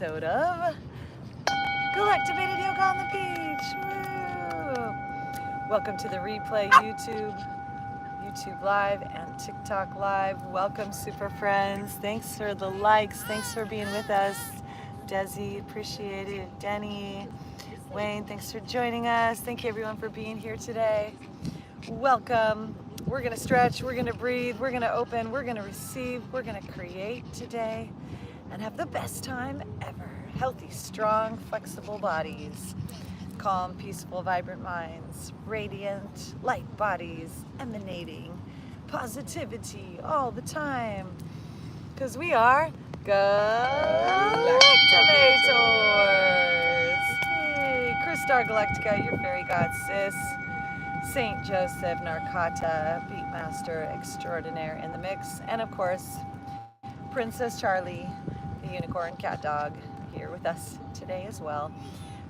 episode of Galactivated Yoga on the Beach. Woo! Welcome to the replay YouTube Live and TikTok Live. Welcome, super friends. Thanks for the likes. Thanks for being with us. Desi, appreciate it. Denny, Wayne, thanks for joining us. Thank you everyone for being here today. Welcome. We're gonna stretch, we're gonna breathe, we're gonna open, we're gonna receive, we're gonna create today and have the best time ever. Healthy, strong, flexible bodies, calm, peaceful, vibrant minds, radiant, light bodies, emanating positivity all the time. Because we are Galactivators. Hey, Crystar Galactica, your fairy god sis. Saint Joseph Narcata, Beatmaster extraordinaire in the mix. And of course, Princess Charlie, the unicorn cat dog, here with us today as well.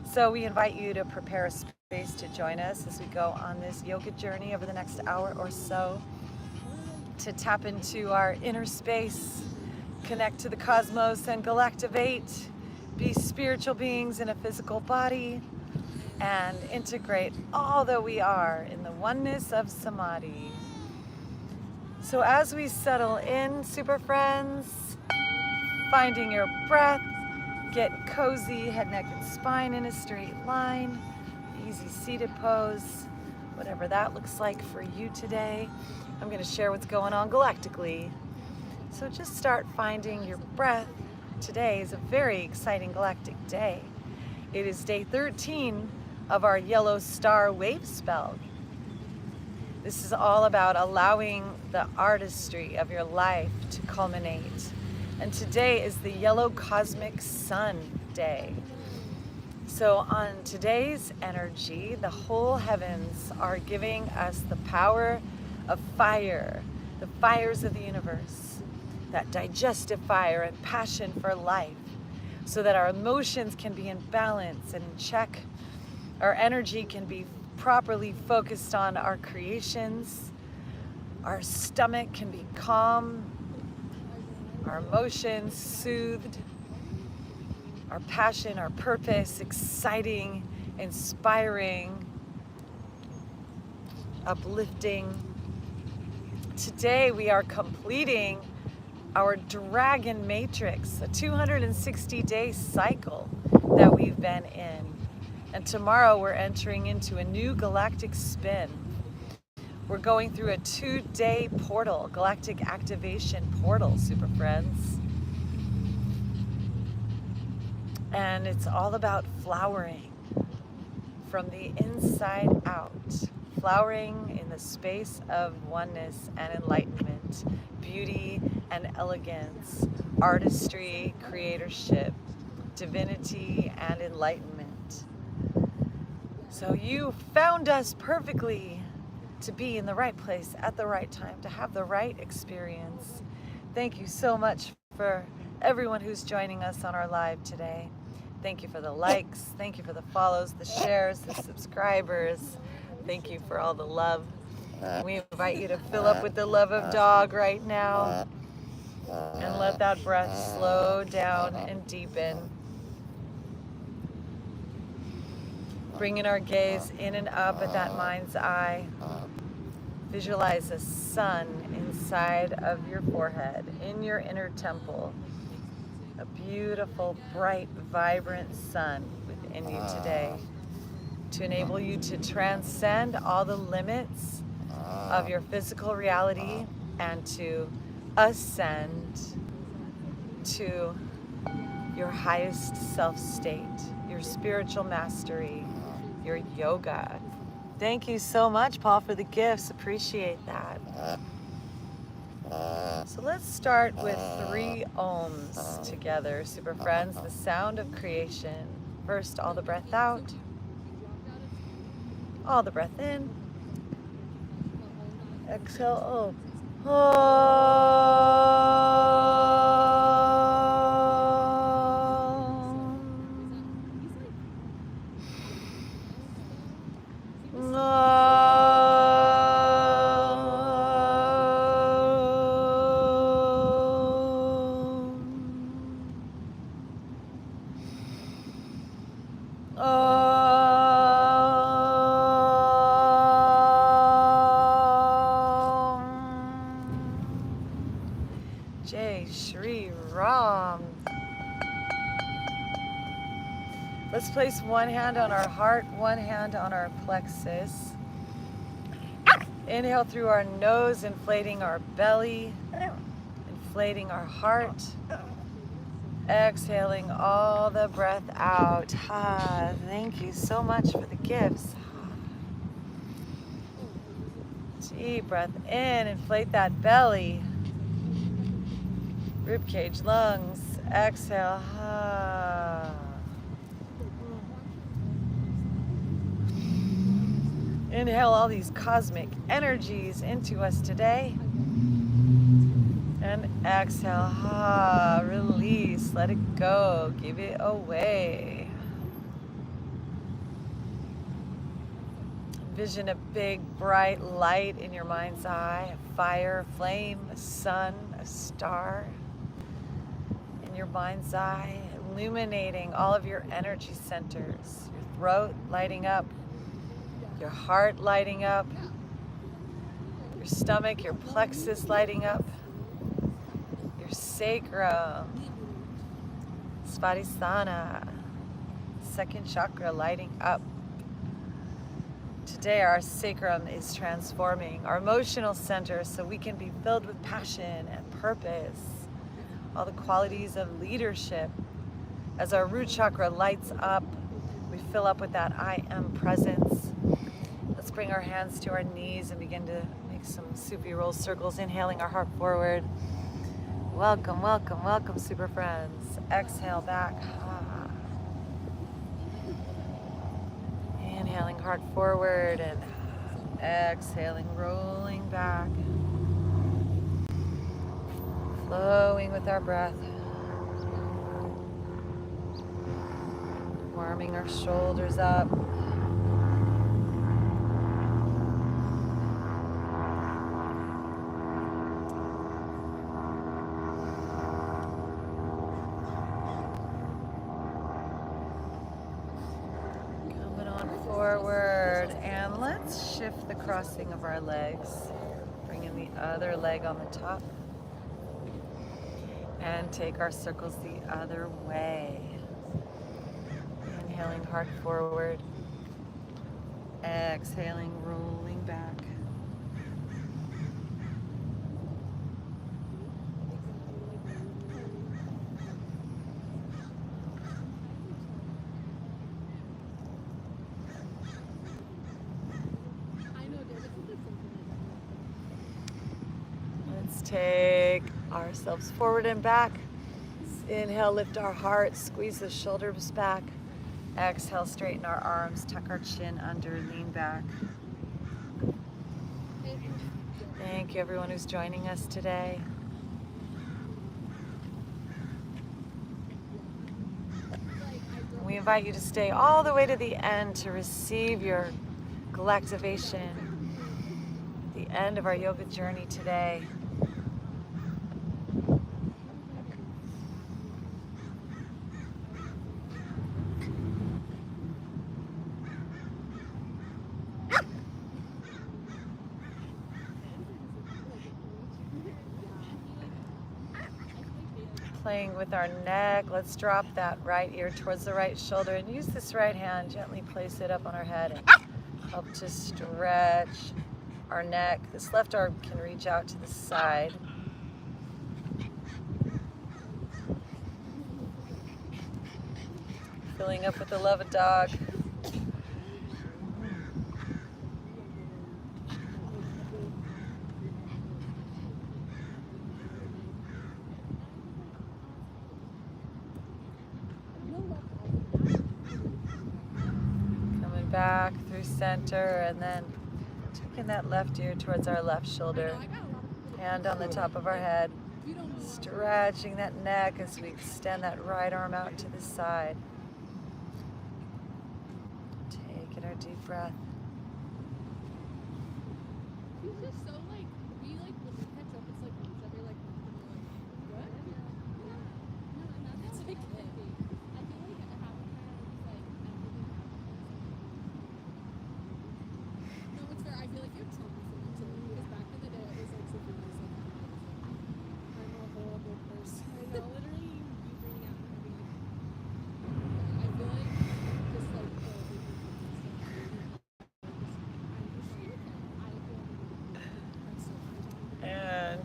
So we invite you to prepare a space to join us as we go on this yoga journey over the next hour or so, to tap into our inner space, connect to the cosmos and galactivate, be spiritual beings in a physical body, and integrate all that we are in the oneness of samadhi. So as we settle in, super friends, finding your breath, get cozy, head, neck, and spine in a straight line, easy seated pose, whatever that looks like for you today. I'm going to share what's going on galactically. So just start finding your breath. Today is a very exciting galactic day. It is day 13 of our yellow star wave spell. This is all about allowing the artistry of your life to culminate. And today is the yellow cosmic sun day. So on today's energy, the whole heavens are giving us the power of fire, the fires of the universe, that digestive fire and passion for life, so that our emotions can be in balance and in check. Our energy can be properly focused on our creations. Our stomach can be calm. Our emotions soothed. Our passion, our purpose, exciting, inspiring, uplifting. Today we are completing our Dragon Matrix, a 260-day cycle that we've been in. And tomorrow we're entering into a new galactic spin. We're going through a 2-day portal, galactic activation portal, super friends. And it's all about flowering from the inside out. Flowering in the space of oneness and enlightenment, beauty and elegance, artistry, creatorship, divinity and enlightenment. So you found us perfectly to be in the right place at the right time, to have the right experience. Thank you so much for everyone who's joining us on our live today. Thank you for the likes, thank you for the follows, the shares, the subscribers. Thank you for all the love. We invite you to fill up with the love of dog right now and let that breath slow down and deepen. Bringing our gaze in and up at that mind's eye. Visualize a sun inside of your forehead, in your inner temple. A beautiful, bright, vibrant sun within you today to enable you to transcend all the limits of your physical reality and to ascend to your highest self state, your spiritual mastery, your yoga. Thank you so much, Paul, for the gifts. Appreciate that. So let's start with 3 ohms together, super friends. The sound of creation. First, all the breath out. All the breath in. Exhale, Jai Shri Ram. Let's place one hand on our heart, one hand on our plexus. Inhale through our nose, inflating our belly, inflating our heart. Exhaling all the breath out. Thank you so much for the gifts. Deep breath in, inflate that belly. Rib cage, lungs. Exhale. Inhale all these cosmic energies into us today. And exhale. Release. Let it go. Give it away. Envision a big, bright light in your mind's eye. A fire, a flame, a sun, a star. In your mind's eye, illuminating all of your energy centers. Your throat lighting up. Your heart lighting up, your stomach, your plexus lighting up, your sacrum, Savasana, second chakra lighting up. Today our sacrum is transforming our emotional center so we can be filled with passion and purpose, all the qualities of leadership. As our root chakra lights up, we fill up with that I am presence. Let's bring our hands to our knees and begin to make some soupy roll circles, inhaling our heart forward. Welcome, welcome, welcome, super friends. Exhale back. Inhaling heart forward and exhaling, rolling back. Flowing with our breath. Warming our shoulders up. Forward, and let's shift the crossing of our legs. Bring in the other leg on the top and take our circles the other way. Inhaling heart forward, exhaling, rolling back. Take ourselves forward and back. Inhale, lift our heart, squeeze the shoulders back. Exhale, straighten our arms, tuck our chin under, lean back. Thank you, everyone who's joining us today. We invite you to stay all the way to the end to receive your Galactivation, the end of our yoga journey today. Playing with our neck. Let's drop that right ear towards the right shoulder and use this right hand, gently place it up on our head and help to stretch our neck. This left arm can reach out to the side. Filling up with the love of dog. Back through center and then taking that left ear towards our left shoulder, hand on the top of our head, stretching that neck as we extend that right arm out to the side. Taking our deep breath.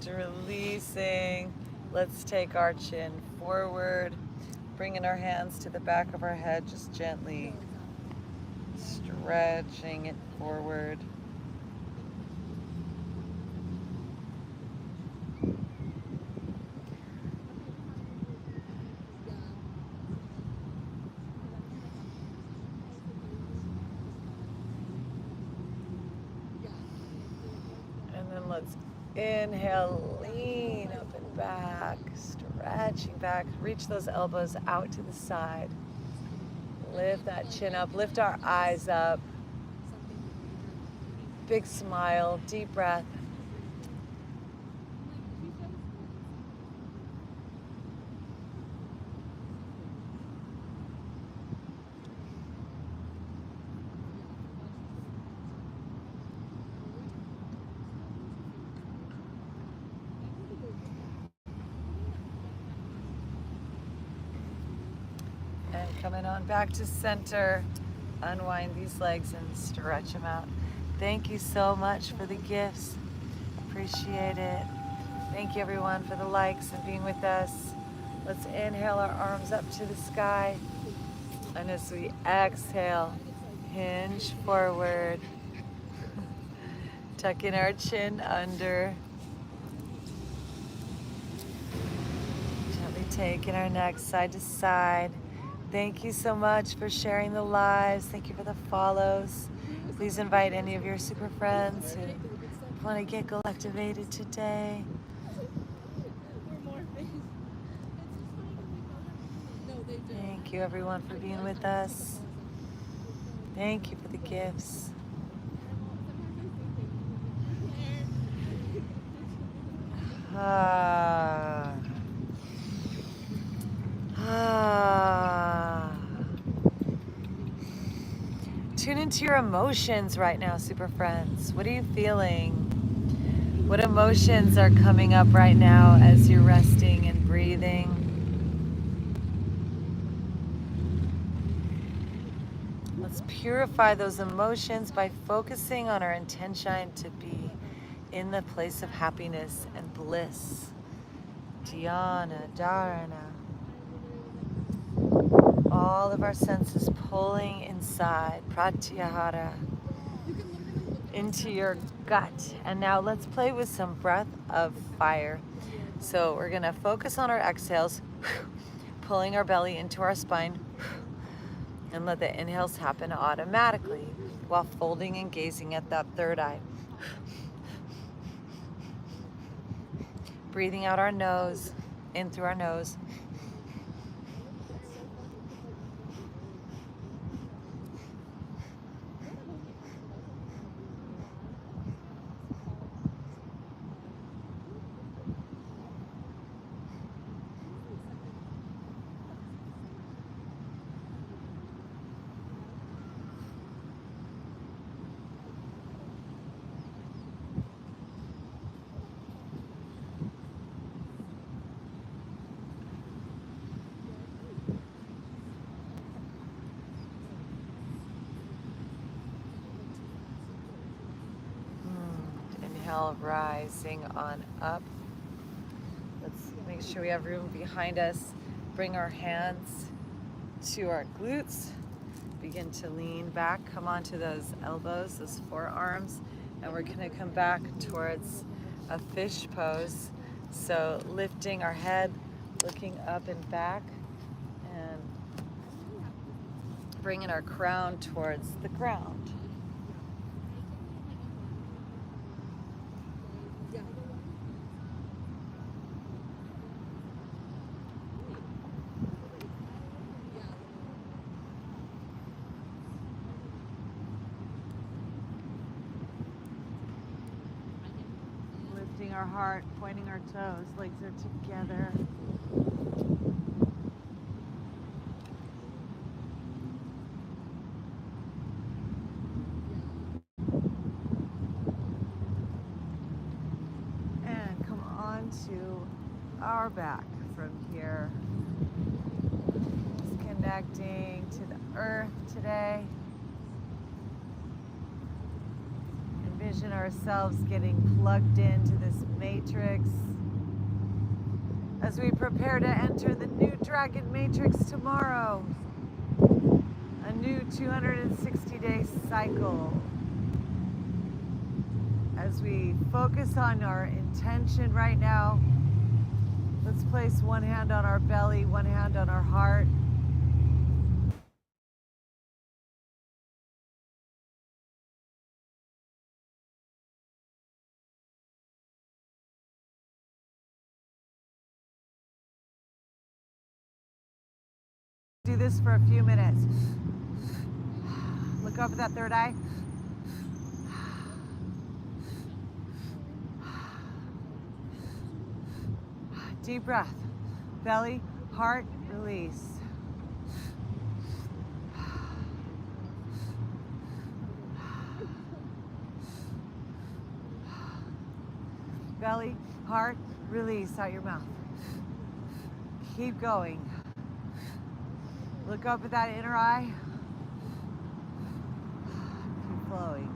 and releasing. Let's take our chin forward, bringing our hands to the back of our head, just gently stretching it forward. And then let's inhale, lean up and back, stretching back. Reach those elbows out to the side. Lift that chin up, lift our eyes up. Big smile, deep breath. And coming on back to center, unwind these legs and stretch them out. Thank you so much for the gifts. Appreciate it. Thank you everyone for the likes and being with us. Let's inhale our arms up to the sky. And as we exhale, hinge forward. Tucking our chin under. Gently taking our neck side to side. Thank you so much for sharing the lives. Thank you for the follows. Please invite any of your super friends who want to get Galactivated today. Thank you everyone for being with us. Thank you for the gifts. Tune into your emotions right now, super friends. What are you feeling? What emotions are coming up right now as you're resting and breathing? Let's purify those emotions by focusing on our intention to be in the place of happiness and bliss. Dhyana, dharana. All of our senses pulling inside, pratyahara, into your gut. And now let's play with some breath of fire. So we're gonna focus on our exhales, pulling our belly into our spine, and let the inhales happen automatically while folding and gazing at that third eye. Breathing out our nose, in through our nose. Inhale, rising on up. Let's make sure we have room behind us. Bring our hands to our glutes. Begin to lean back. Come onto those elbows, those forearms. And we're going to come back towards a fish pose. So lifting our head, looking up and back, and bringing our crown towards the ground. Our heart, pointing our toes, legs are together. And come on to our back from here. Just connecting to the earth today. Envision ourselves getting plugged into this matrix as we prepare to enter the new Dragon Matrix tomorrow. A new 260-day cycle. As we focus on our intention right now, let's place one hand on our belly, one hand on our heart. Do this for a few minutes. Look up at that third eye. Deep breath. Belly, heart, release. Belly, heart, release out your mouth. Keep going. Look up at that inner eye. Keep flowing.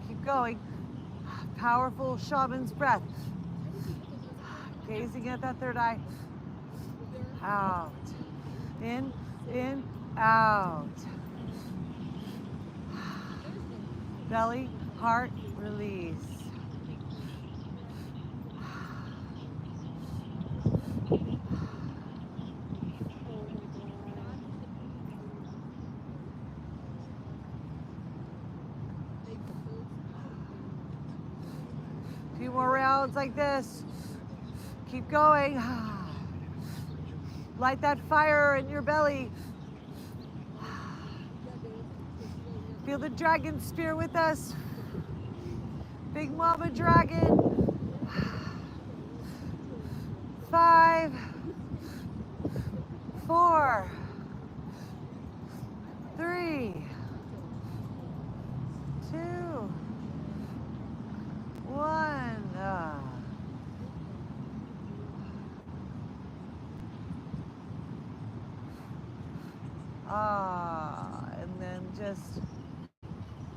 Keep going. Powerful shaman's breath. Gazing at that third eye. Out. In, out. Belly, heart, release. A few more rounds like this. Keep going. Light that fire in your belly. Feel the dragon spear with us. Big Mama Dragon. 5, 4, 3, 2, 1. And then just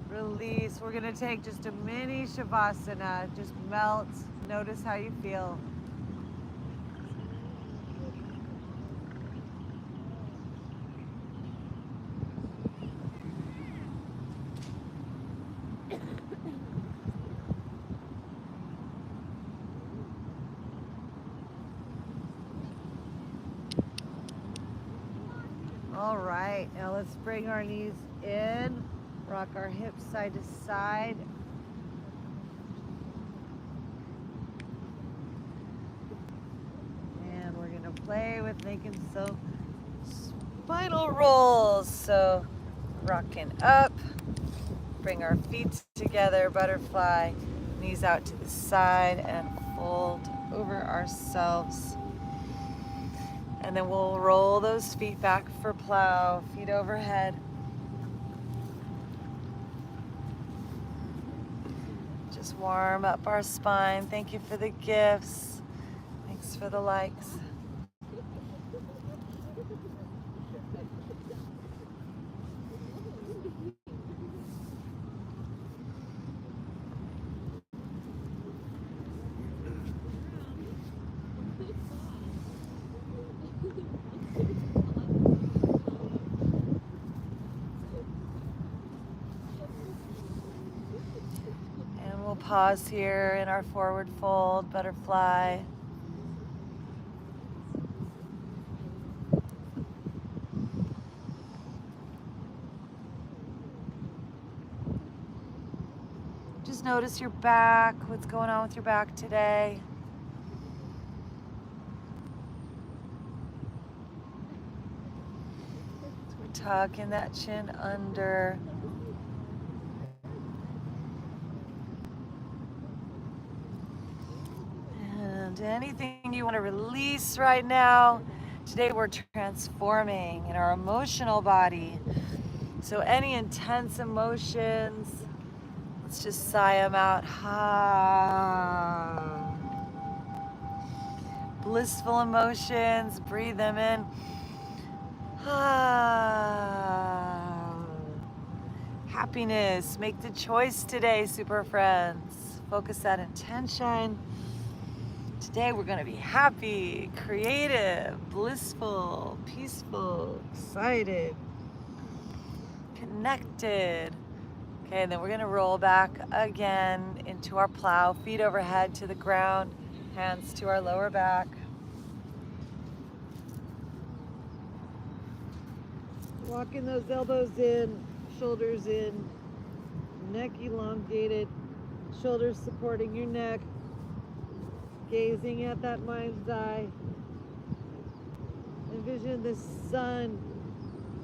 release. We're gonna take just a mini Savasana. Just melt. Notice how you feel. All right, now let's bring our knees in, rock our hips side to side. And we're gonna play with making some spinal rolls. So rocking up, bring our feet together, butterfly, knees out to the side and fold over ourselves. And then we'll roll those feet back for plow, feet overhead. Just warm up our spine. Thank you for the gifts. Thanks for the likes. Pause here in our forward fold, butterfly. Just notice your back, what's going on with your back today. So we're tucking that chin under. Anything you want to release right now, Today we're transforming in our emotional body. So any intense emotions, let's just sigh them out. Ha. Blissful emotions, breathe them in. Ha. Happiness, make the choice today, super friends. Focus that intention. Today we're going to be happy, creative, blissful, peaceful, excited, connected. Okay, and then we're going to roll back again into our plow, feet overhead to the ground, hands to our lower back. Walking those elbows in, shoulders in, neck elongated, shoulders supporting your neck, gazing at that mind's eye. Envision the sun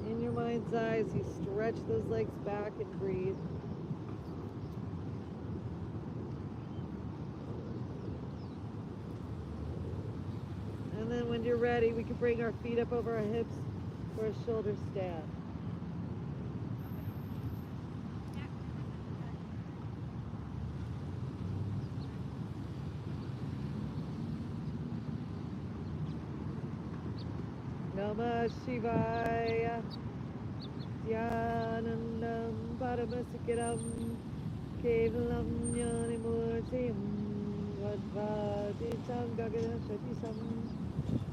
in your mind's eye as you stretch those legs back and breathe. And then when you're ready, we can bring our feet up over our hips for a shoulder stand. Namah Shivaya Dhyanandam Paramasikiram Kevalam Jnanimurtiyam Vadvaditam Gaganashatisam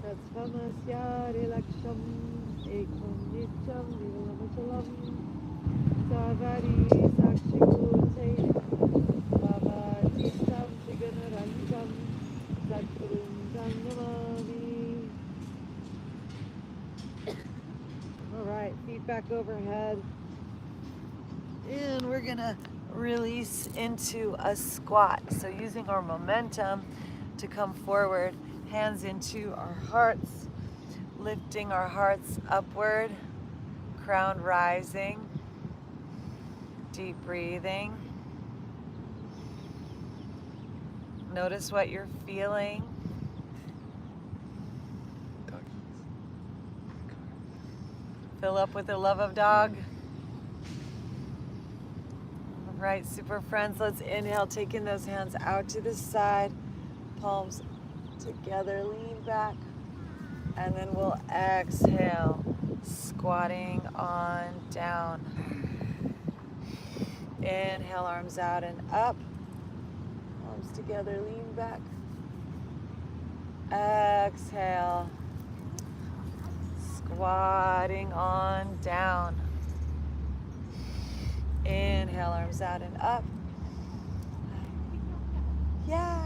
Tatsvamasyari Laksham Ekam Nityam Vivalamachalam Savari Sakshigurte Bhavatitam Siganarantam Satgurum Namami. All right, feet back overhead. And we're gonna release into a squat. So using our momentum to come forward, hands into our hearts, lifting our hearts upward, crown rising, deep breathing. Notice what you're feeling. Fill up with the love of dog. All right, super friends, let's inhale, taking those hands out to the side, palms together, lean back, and then we'll exhale, squatting on down. Inhale, arms out and up, palms together, lean back. Exhale, squatting on down. Inhale, arms out and up. Yeah.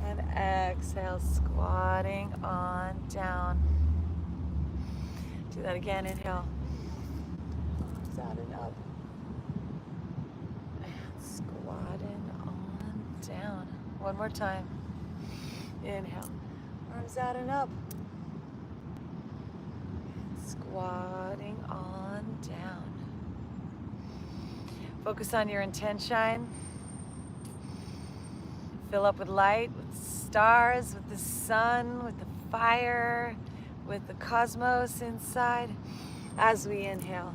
And exhale, squatting on down. Do that again. Inhale, arms out and up. And squatting on down. One more time. Inhale, arms out and up. Squatting on down. Focus on your intention. Fill up with light, with stars, with the sun, with the fire, with the cosmos inside. As we inhale,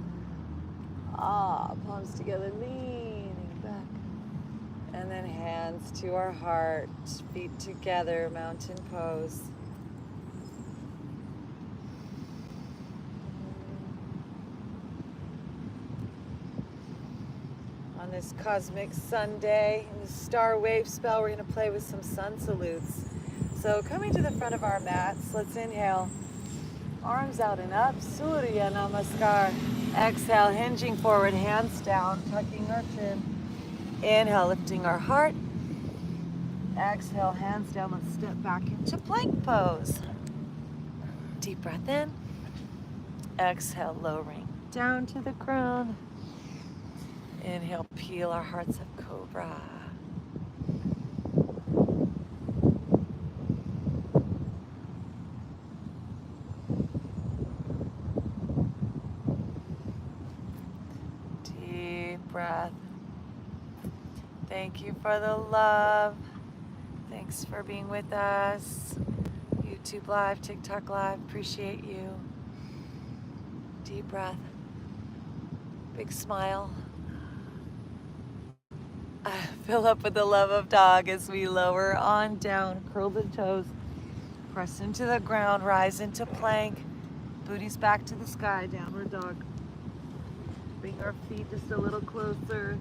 palms together, leaning back. And then hands to our heart, feet together, mountain pose. On this cosmic Sunday, in the star wave spell, we're going to play with some sun salutes. So coming to the front of our mats, let's inhale, arms out and up, Surya Namaskar. Exhale, hinging forward, hands down, tucking our chin. Inhale, lifting our heart. Exhale, hands down, let's step back into plank pose. Deep breath in. Exhale, lowering down to the ground. Inhale, peel our hearts of cobra. Deep breath. Thank you for the love. Thanks for being with us. YouTube Live, TikTok Live, appreciate you. Deep breath. Big smile. Fill up with the love of dog as we lower on down, curl the toes, press into the ground, rise into plank, booties back to the sky, downward dog. Bring our feet just a little closer,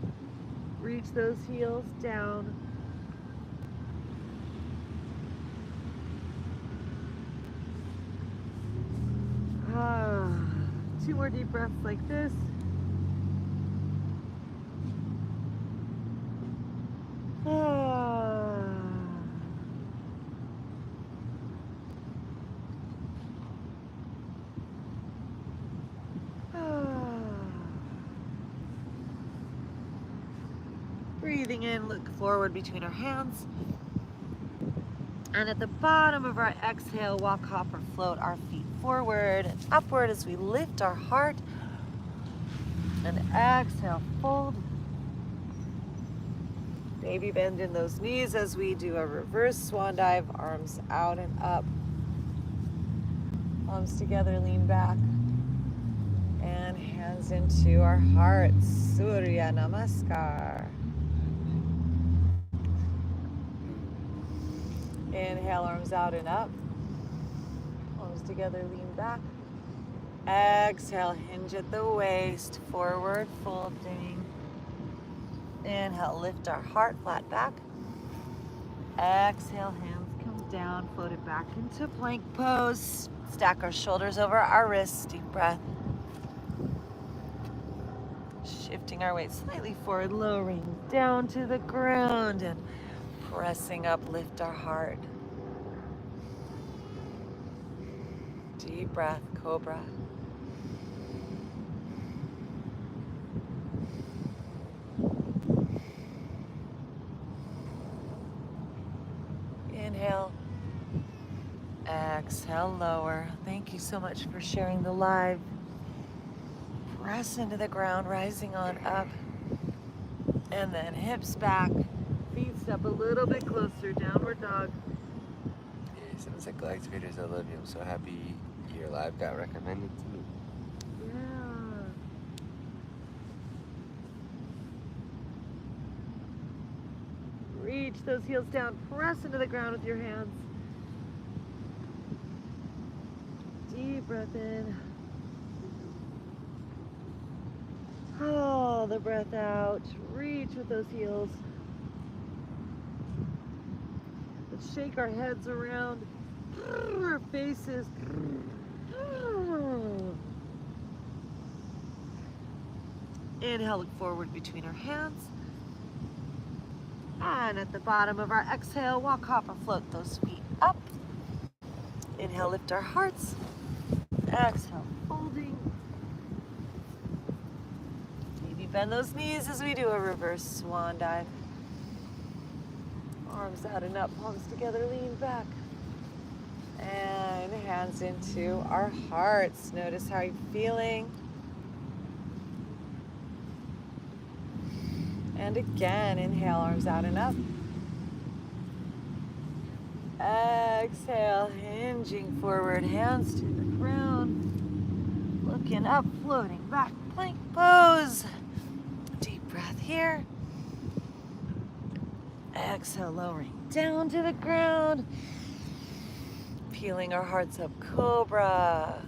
reach those heels down. Two more deep breaths like this. Breathing in, look forward between our hands. And at the bottom of our exhale, walk, hop, or float our feet forward and upward as we lift our heart. And exhale, fold. Baby bend in those knees as we do a reverse swan dive, arms out and up. Palms together, lean back. And hands into our hearts. Surya Namaskar. Inhale, arms out and up. Palms together, lean back. Exhale, hinge at the waist, forward folding. Inhale, lift our heart flat back. Exhale, hands come down, float it back into plank pose. Stack our shoulders over our wrists, deep breath. Shifting our weight slightly forward, lowering down to the ground and pressing up, lift our heart. Deep breath, cobra. Inhale. Exhale, lower. Thank you so much for sharing the live. Press into the ground, rising on up. And then hips back. Feet step a little bit closer, downward dog. Yeah, sounds like Galactivators. I love you. I'm so happy your live got recommended to me. Yeah. Reach those heels down. Press into the ground with your hands. Deep breath in. Oh, the breath out. Reach with those heels. Let's shake our heads around. Our faces. Inhale, look forward between our hands. And at the bottom of our exhale, walk, hop, or float those feet up. Inhale, lift our hearts. Exhale, folding. Maybe bend those knees as we do a reverse swan dive. Arms out and up, palms together, lean back. And hands into our hearts. Notice how you're feeling. And again, inhale, arms out and up. Exhale, hinging forward, hands to the ground. Looking up, floating back, plank pose. Deep breath here. Exhale, lowering down to the ground. Peeling our hearts up, cobra.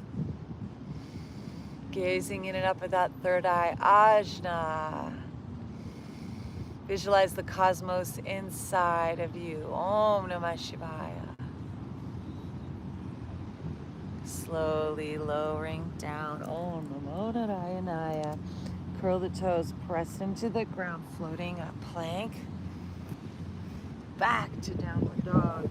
Gazing in and up at that third eye, ajna. Visualize the cosmos inside of you. Om Namah Shivaya. Slowly lowering down. Om Namo Narayanaya. Curl the toes, press into the ground, floating up, plank. Back to downward dog.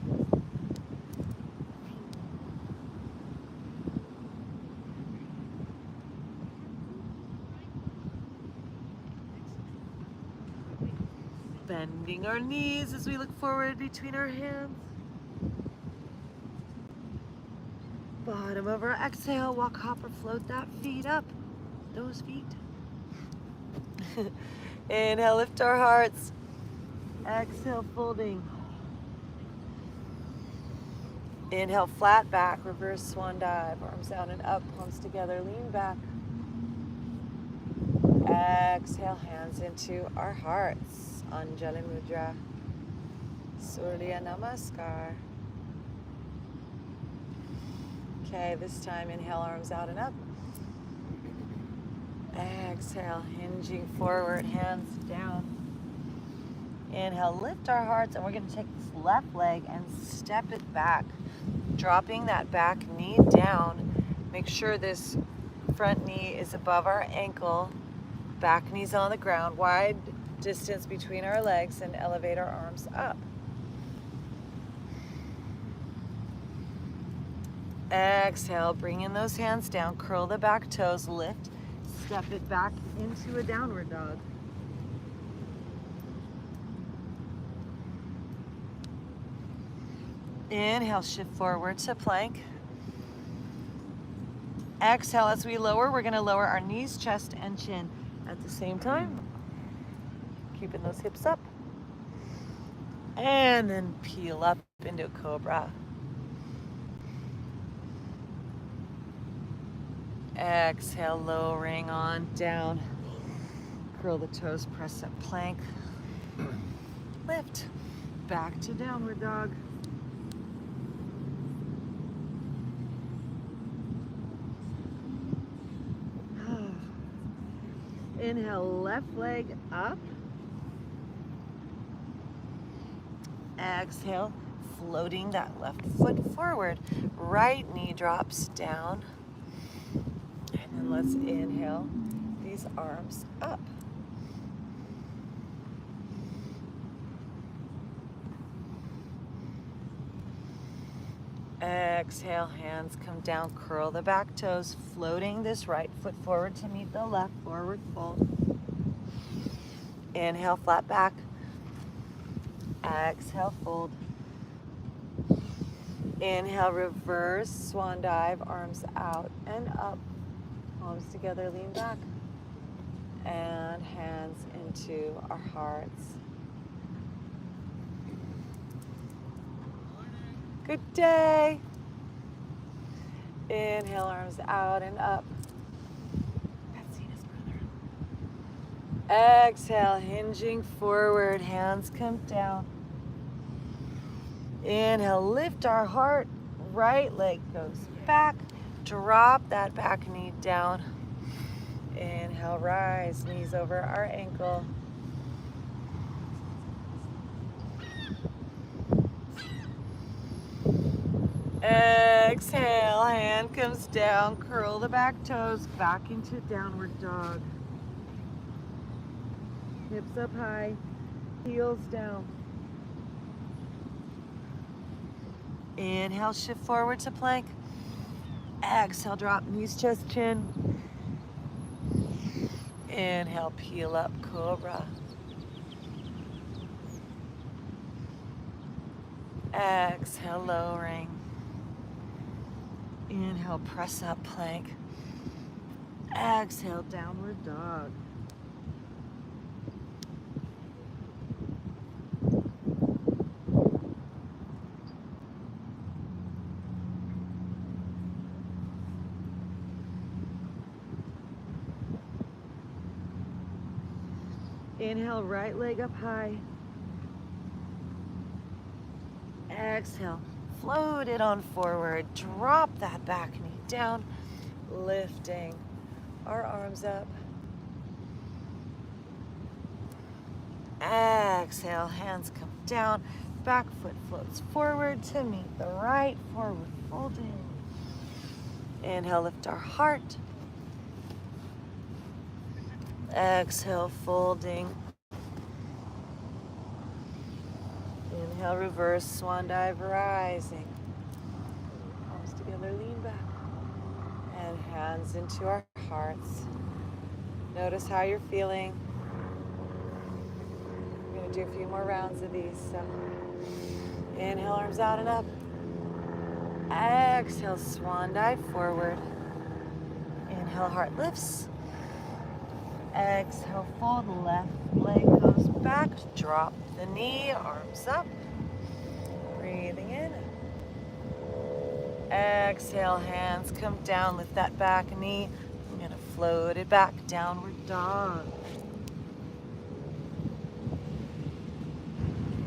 Bending our knees as we look forward between our hands. Bottom of our exhale, walk, hop, or float that feet up. Those feet. Inhale, lift our hearts. Exhale, folding. Inhale, flat back, reverse swan dive, arms out and up, palms together, lean back. Exhale, hands into our hearts. Anjali Mudra, Surya Namaskar. Okay, this time inhale, arms out and up. Exhale, hinging forward, hands down. Inhale, lift our hearts, and we're going to take this left leg and step it back, dropping that back knee down. Make sure this front knee is above our ankle, back knee's on the ground, wide distance between our legs, and elevate our arms up. Exhale, bring in those hands down, curl the back toes, lift, step it back into a downward dog. Inhale, shift forward to plank. Exhale, as we lower, we're going to lower our knees, chest, and chin at the same time. Keeping those hips up. And then peel up into a cobra. Exhale, lowering on down. Curl the toes, press up plank. Lift. Back to downward dog. Inhale, left leg up. Exhale, floating that left foot forward. Right knee drops down. And then let's inhale these arms up. Exhale, hands come down, curl the back toes, floating this right foot forward to meet the left, forward fold. Inhale, flat back. Exhale, fold. Inhale, reverse swan dive, arms out and up, palms together, lean back, and hands into our hearts. Good day. Inhale, arms out and up. That's Zena's brother. Exhale, hinging forward, hands come down. Inhale, lift our heart, right leg goes back, drop that back knee down. Inhale, rise, knees over our ankle. Exhale, hand comes down, curl the back toes, back into downward dog. Hips up high, heels down. Inhale, shift forward to plank. Exhale, drop knees, chest, chin. Inhale, peel up, cobra. Exhale, lowering. Inhale, press up, plank. Exhale, downward dog. Inhale, right leg up high. Exhale, float it on forward. Drop that back knee down, lifting our arms up. Exhale, hands come down, back foot floats forward to meet the right, forward folding. Inhale, lift our heart. Exhale, folding. Inhale, reverse swan dive, rising. Palms together, lean back. And hands into our hearts. Notice how you're feeling. We're going to do a few more rounds of these. So inhale, arms out and up. Exhale, swan dive forward. Inhale, heart lifts. Exhale, fold, left leg goes back, drop the knee, arms up. Breathing in. Exhale, hands come down, lift that back knee. I'm gonna float it back, downward dog.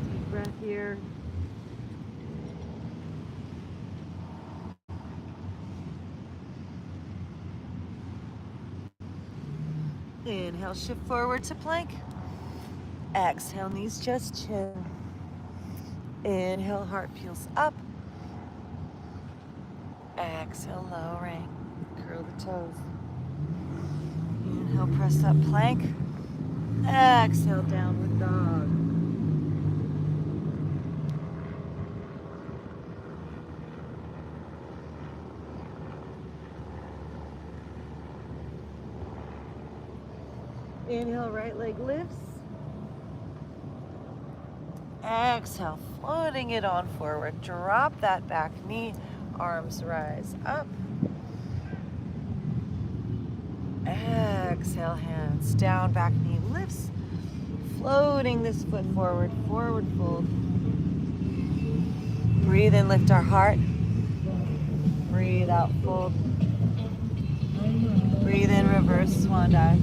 Deep breath here. Inhale, shift forward to plank. Exhale, knees just chin. Inhale, heart peels up. Exhale, lowering. Curl the toes. Inhale, press up plank. Exhale, downward dog. Inhale, right leg lifts. Exhale, floating it on forward. Drop that back knee. Arms rise up. Exhale, hands down, back knee lifts. Floating this foot forward, forward fold. Breathe in, lift our heart. Breathe out, fold. Breathe in, reverse swan dive.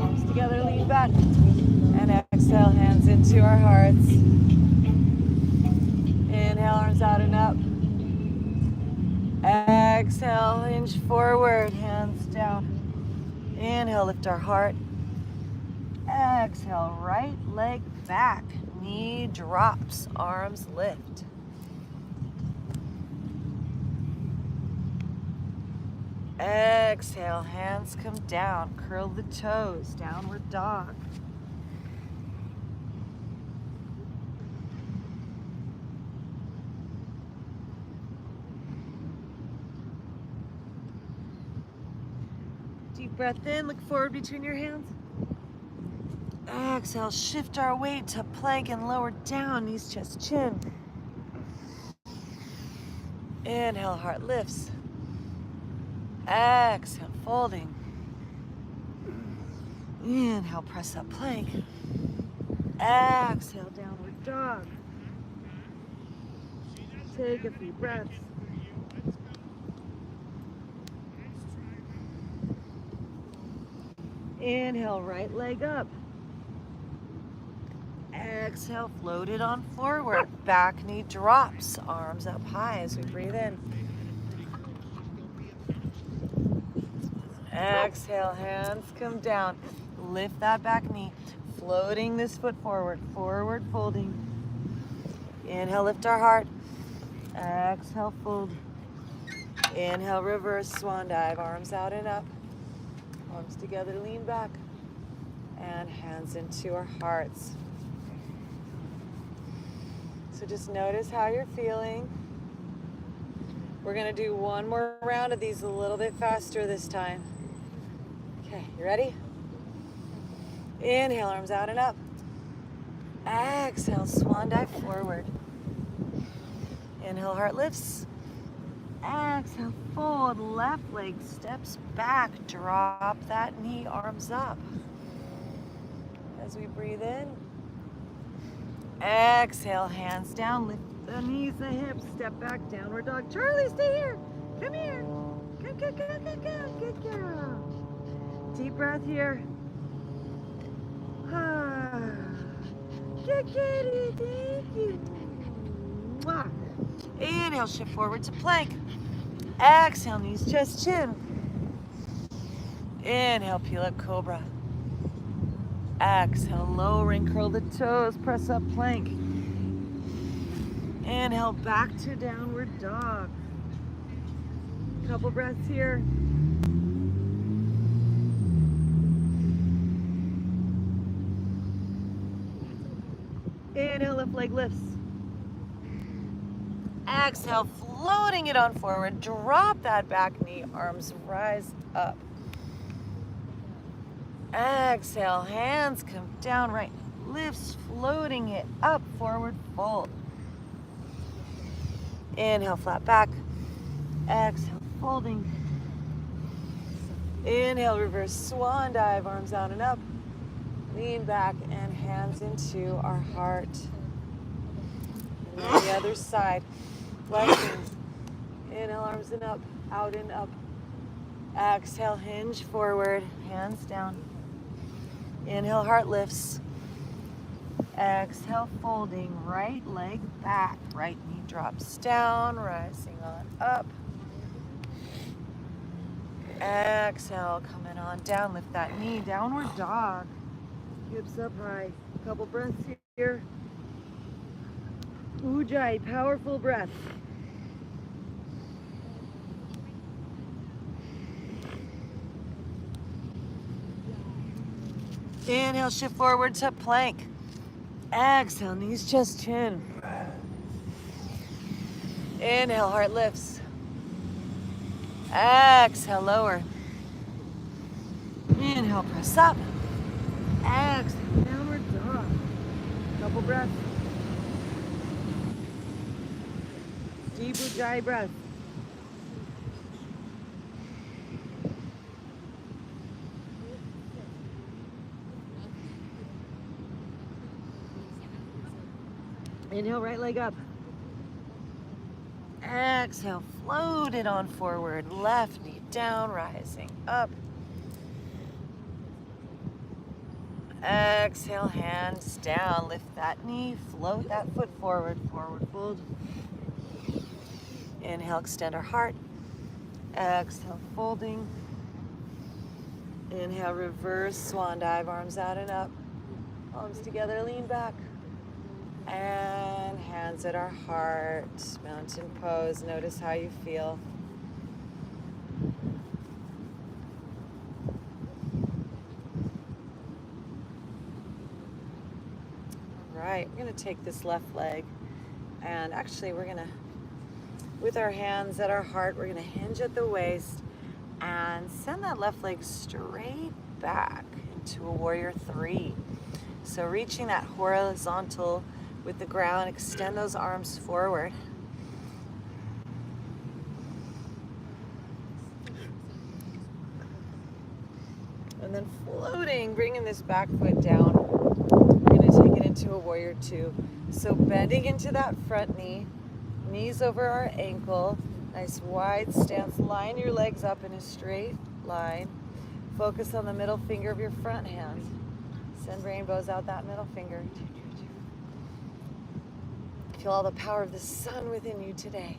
Arms together, lean back. And exhale, hands into our hearts. Inhale, arms out and up. Exhale, hinge forward, hands down. Inhale, lift our heart. Exhale, right leg back. Knee drops, arms lift. Exhale, hands come down. Curl the toes, downward dog. Deep breath in, look forward between your hands. Exhale, shift our weight to plank and lower down, knees, chest, chin. Inhale, heart lifts. Exhale, folding. Inhale, press up plank. Exhale, downward dog. Take a few breaths. Inhale, right leg up. Exhale, float it on forward. Back knee drops, arms up high as we breathe in. Exhale, hands come down. Lift that back knee. Floating this foot forward, forward folding. Inhale, lift our heart. Exhale, fold. Inhale, reverse swan dive. Arms out and up. Arms together, lean back. And hands into our hearts. So just notice how you're feeling. We're gonna do one more round of these a little bit faster this time. Okay, you ready? Inhale, arms out and up. Exhale, swan dive forward. Inhale, heart lifts. Exhale, fold, left leg steps back. Drop that knee, arms up. As we breathe in. Exhale, hands down, lift the knees, the hips, step back, downward dog. Charlie, stay here. Come here. Come. Good girl. Deep breath here. Good kitty, thank you. Mwah. Inhale, shift forward to plank. Exhale, knees, chest, chin. Inhale, peel up cobra. Exhale, lowering, curl the toes, press up plank. Inhale, back to downward dog. Couple breaths here. Inhale, left leg lifts. Exhale, floating it on forward. Drop that back knee, arms rise up. Exhale, hands come down, right lifts, floating it up, forward fold. Inhale, flat back. Exhale, folding. Inhale, reverse swan dive, arms out and up. Lean back and hands into our heart. And the other side. Flexing. Inhale, arms and up, out and up. Exhale, hinge forward, hands down. Inhale, heart lifts. Exhale, folding, right leg back. Right knee drops down, rising on up. Exhale, coming on down, lift that knee, downward dog. Hips up high. Couple breaths here. Ujjayi, powerful breath. Inhale, shift forward to plank. Exhale, knees, chest, chin. Inhale, heart lifts. Exhale, lower. Inhale, press up. Exhale, downward dog. Couple breaths. Deep Ujjayi breath. Inhale, right leg up. Exhale, float it on forward. Left knee down, rising up. Exhale, hands down. Lift that knee, float that foot forward. Forward fold. Inhale, extend our heart. Exhale, folding. Inhale, reverse swan dive, arms out and up. Palms together, lean back. And hands at our heart. Mountain pose. Notice how you feel. All right, we're going to take this left leg, and actually we're going to, with our hands at our heart, we're going to hinge at the waist and send that left leg straight back into a warrior three. So reaching that horizontal with the ground, extend those arms forward. And then floating, bringing this back foot down. We're going to take it into a warrior two. So bending into that front knee, knees over our ankle, nice wide stance. Line your legs up in a straight line. Focus on the middle finger of your front hand. Send rainbows out that middle finger. Feel all the power of the sun within you today.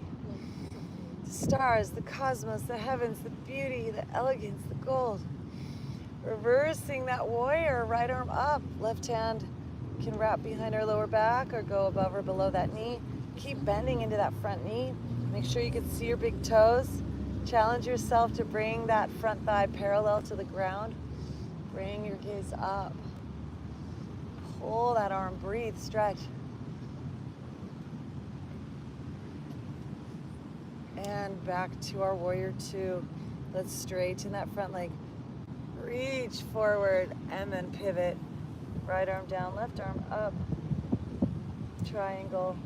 The stars, the cosmos, the heavens, the beauty, the elegance, the gold. Reversing that warrior, right arm up. Left hand can wrap behind our lower back or go above or below that knee. Keep bending into that front knee. Make sure you can see your big toes. Challenge yourself to bring that front thigh parallel to the ground. Bring your gaze up. Pull that arm, breathe, stretch. And back to our warrior two. Let's straighten that front leg. Reach forward and then pivot. Right arm down, left arm up. Triangle.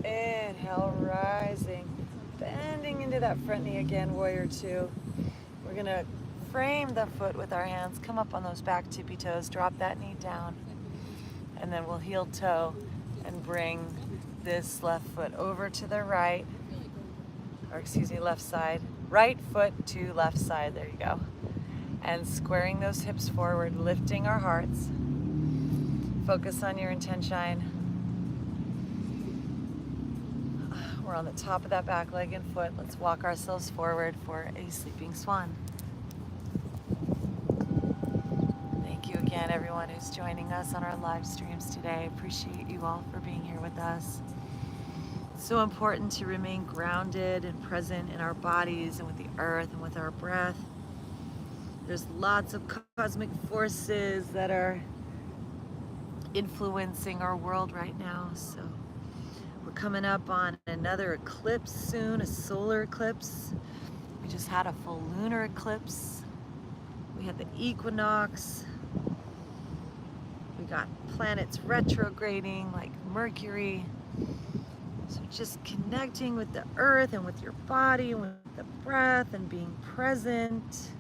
Inhale, rising. Bending into that front knee again, warrior two. We're going to frame the foot with our hands. Come up on those back tippy toes. Drop that knee down. And then we'll heel toe and bring this left foot over to the right. Or excuse me, left side. Right foot to left side. There you go. And squaring those hips forward, lifting our hearts. Focus on your intention. We're on the top of that back leg and foot. Let's walk ourselves forward for a sleeping swan. Thank you again, everyone who's joining us on our live streams today. Appreciate you all for being here with us. It's so important to remain grounded and present in our bodies and with the earth and with our breath. There's lots of cosmic forces that are influencing our world right now. So we're coming up on another eclipse soon, a solar eclipse. We just had a full lunar eclipse. We had the equinox. We got planets retrograding like Mercury. So just connecting with the earth and with your body and with the breath and being present,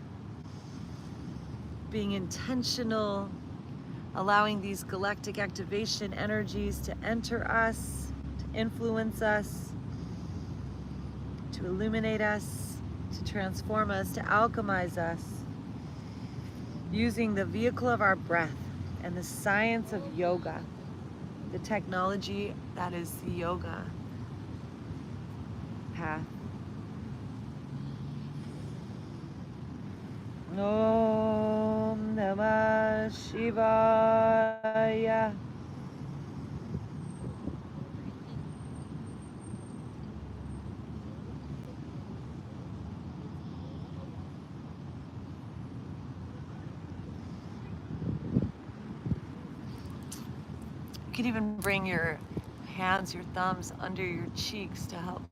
being intentional, allowing these galactic activation energies to enter us, to influence us, to illuminate us, to transform us, to alchemize us, using the vehicle of our breath and the science of yoga, the technology that is the yoga path. Om Namah Shivaya. You can even bring your hands, your thumbs under your cheeks to help.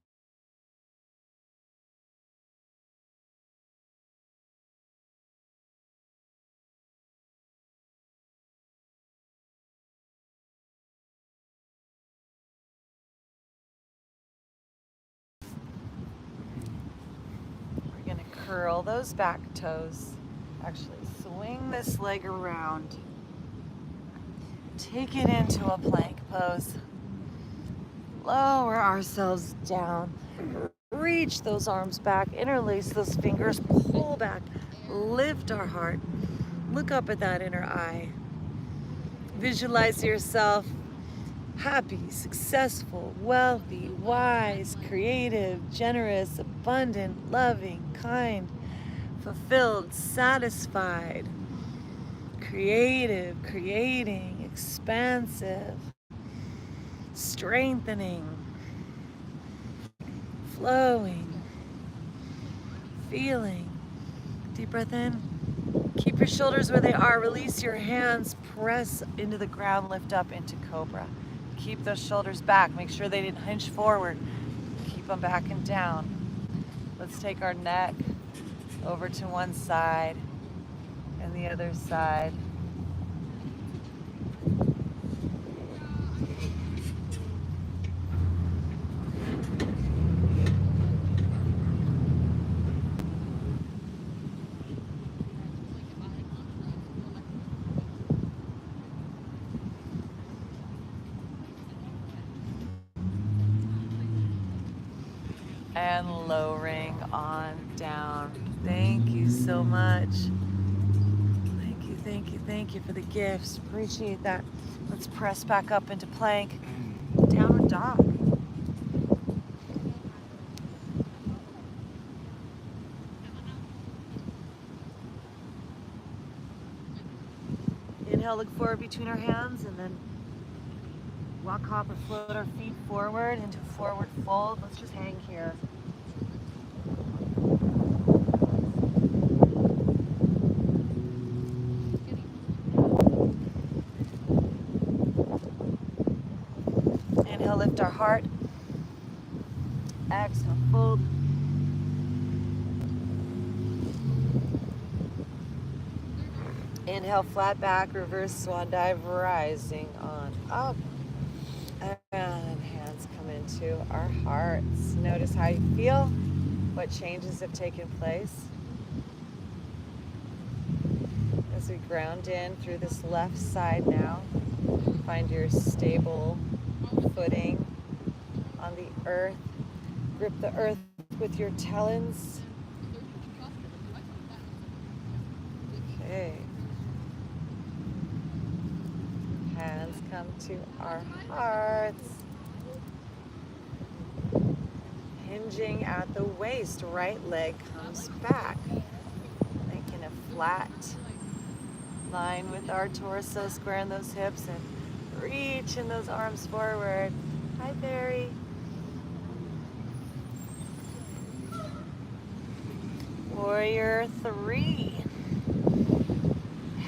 We're gonna curl those back toes. Actually, swing this leg around. Take it into a plank pose. Lower ourselves down. Reach those arms back, interlace those fingers, pull back, lift our heart. Look up at that inner eye. Visualize yourself happy, successful, wealthy, wise, creative, generous, abundant, loving, kind, fulfilled, satisfied, creative, creating, expansive, strengthening, flowing, feeling. Deep breath in. Keep your shoulders where they are. Release your hands. Press into the ground. Lift up into cobra. Keep those shoulders back. Make sure they didn't hinge forward. Keep them back and down. Let's take our neck over to one side and the other side. And lowering on down. Thank you so much. Thank you, thank you, thank you for the gifts. Appreciate that. Let's press back up into plank. Downward dog. Inhale, look forward between our hands, and then walk, hop, or float our feet forward into forward fold. Let's just hang here. Inhale, lift our heart. Exhale, fold. Inhale, flat back, reverse swan dive, rising on up. And hands come into our hearts. Notice how you feel, what changes have taken place. As we ground in through this left side now, find your stable footing on the earth. Grip the earth with your talons. Okay. Hands come to our hearts. Hinging at the waist, right leg comes back. Making a flat line with our torso, squaring those hips and reaching those arms forward. Hi, Barry. Warrior 3.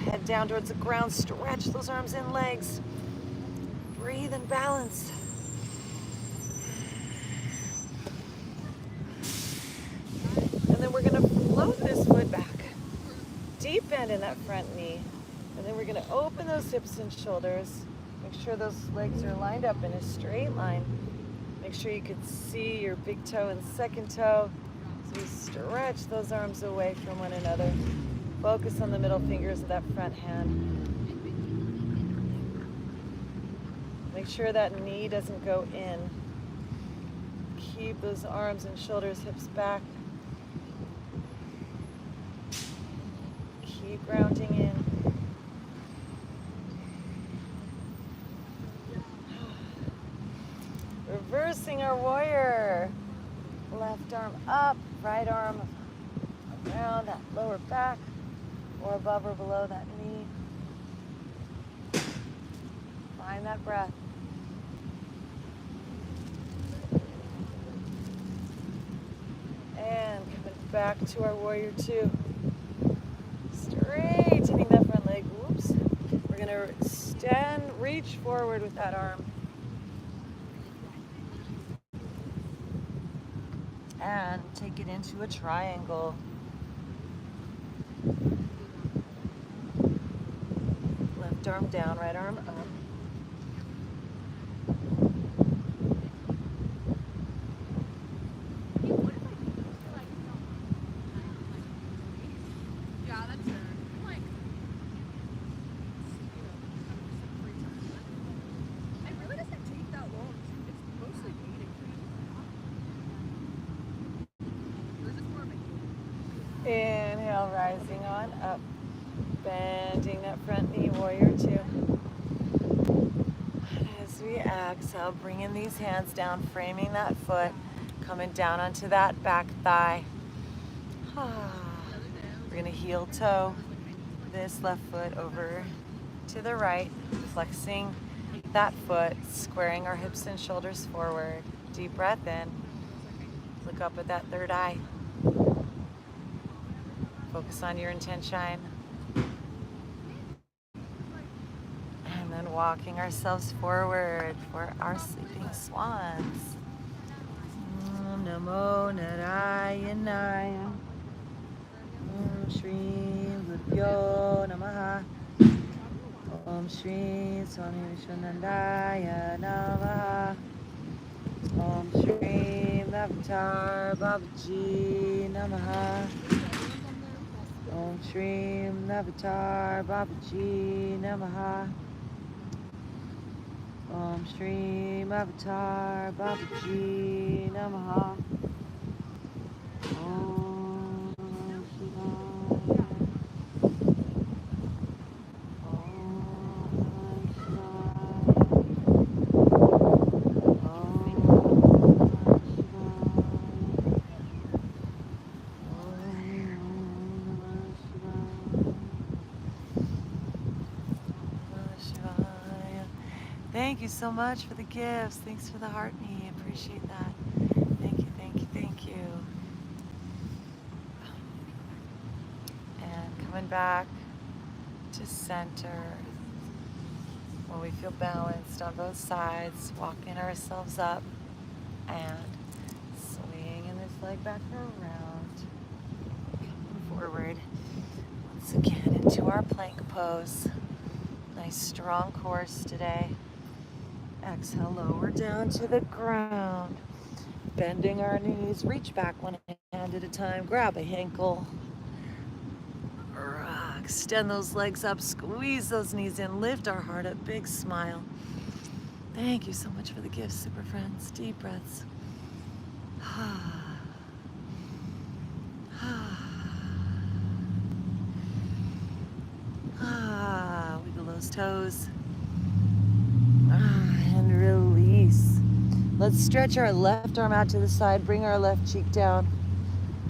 Head down towards the ground, stretch those arms and legs. Breathe and balance. And then we're gonna float this foot back. Deep bend in that front knee. And then we're gonna open those hips and shoulders. Make sure those legs are lined up in a straight line. Make Make sure you can see your big toe and second toe. So you stretch those arms away from one another. Focus on the middle fingers of that front hand. Make sure that knee doesn't go in. Keep those arms and shoulders, hips back. Keep grounding in. Reversing our warrior. Left arm up, right arm around that lower back or above or below that knee. Find that breath. And coming back to our warrior two. Straightening that front leg. Whoops. We're going to extend, reach forward with that arm. And take it into a triangle. Left arm down, right arm up. Inhale, rising on up, bending that front knee, warrior two. And as we exhale, bringing these hands down, framing that foot, coming down onto that back thigh. We're gonna heel toe this left foot over to the right, flexing that foot, squaring our hips and shoulders forward. Deep breath in, look up at that third eye. Focus on your intention. And then walking ourselves forward for our sleeping swans. Om Namo Narayanaya. Om Shri Gurubhyo Namaha. Om Shri Swami Vishwanandaya Namaha. Om Shri Avatar Babaji Namaha. Om Shri Avatar Babaji Namaha. Om Shri Avatar Babaji Namaha. Om Shivaya. Om Shivaya. Thank you so much for the gifts. Thanks for the heart knee. Appreciate that. Thank you, thank you, thank you. And coming back to center. When we feel balanced on both sides, walking ourselves up and swinging this leg back around. Coming forward. Once again into our plank pose. Nice strong core today. Exhale, lower down to the ground. Bending our knees, reach back one hand at a time. Grab a ankle. Extend those legs up, squeeze those knees in, lift our heart up, big smile. Thank you so much for the gifts, super friends. Deep breaths. Wiggle those toes. And release. Let's stretch our left arm out to the side, bring our left cheek down.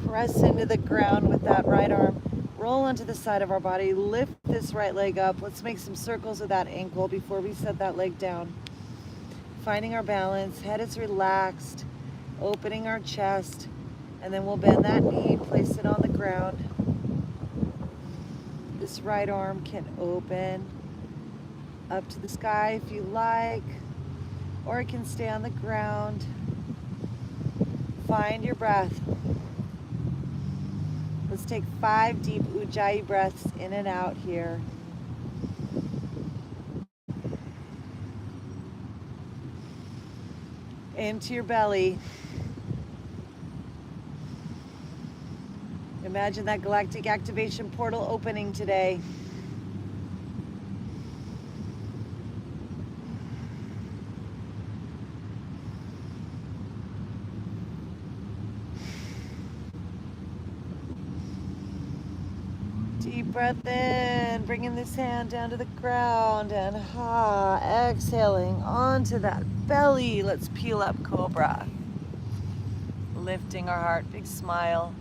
Press into the ground with that right arm. Roll onto the side of our body, lift this right leg up. Let's make some circles with that ankle before we set that leg down. Finding our balance, head is relaxed, opening our chest, and then we'll bend that knee, place it on the ground. This right arm can open up to the sky if you like, or it can stay on the ground. Find your breath. Let's take 5 deep Ujjayi breaths in and out here. into your belly. Imagine that galactic activation portal opening today. Deep breath in, bringing this hand down to the ground, and exhaling onto that belly. Let's peel up cobra. Lifting our heart, big smile.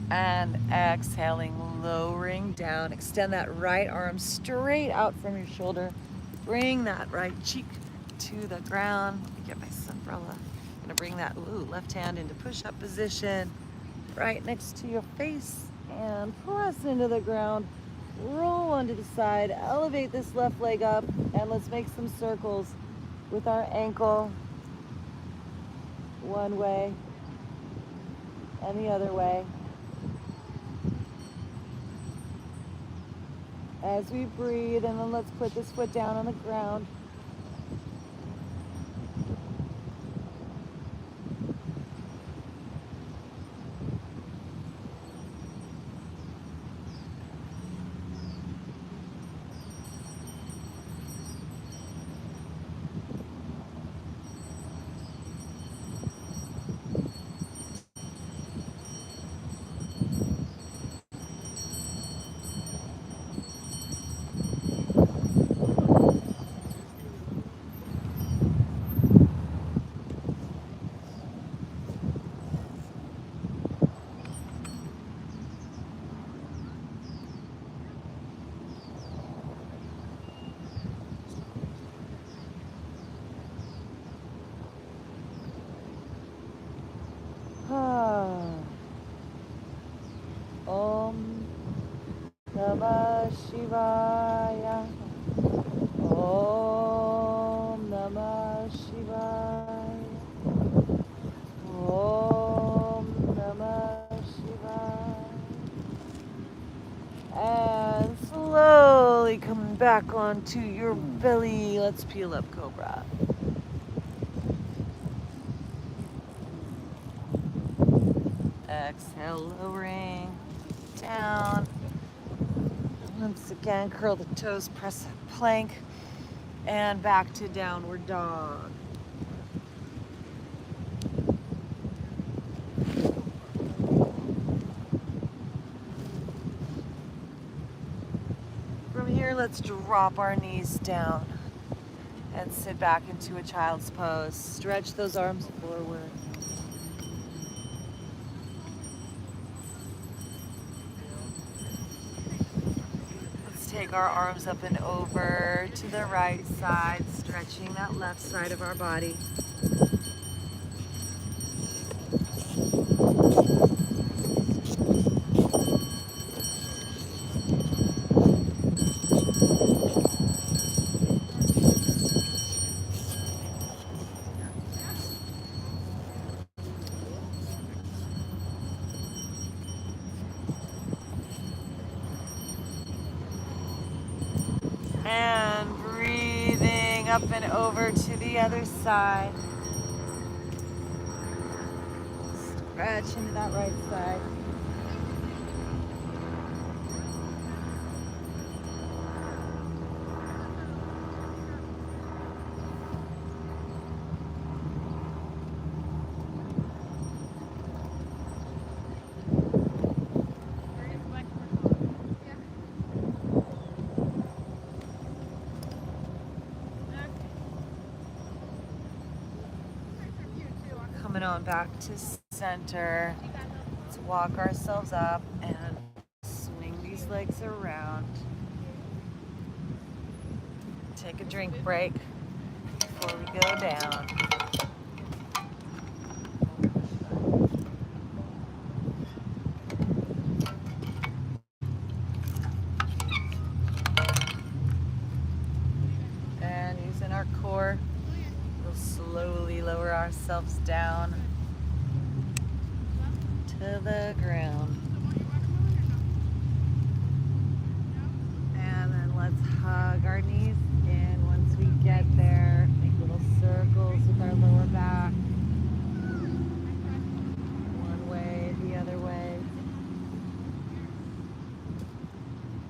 And exhaling, lowering down. Extend that right arm straight out from your shoulder. Bring that right cheek to the ground. Let me get my umbrella. I'm gonna bring that left hand into push-up position, right next to your face, and press into the ground. Roll onto the side, elevate this left leg up, and let's make some circles with our ankle. One way and the other way. As we breathe, and then let's put this foot down on the ground. Om Namah Shivaya. Om Namah Shivaya. Om Namah Shivaya. And slowly coming back onto your belly. Let's peel up cobra. Exhale, lowering down. Once again, curl the toes, press a plank, and back to downward dog. From here, let's drop our knees down and sit back into a child's pose. Stretch those arms forward. Take our arms up and over to the right side, stretching that left side of our body. And breathing up and over to the other side. Stretch into that right side. Coming on back to center. Let's walk ourselves up and swing these legs around. Take a drink break before we go down. And using our core, we'll slowly lower ourselves down to the ground. And then let's hug our knees in once as we get there, make little circles with our lower back. One way, the other way.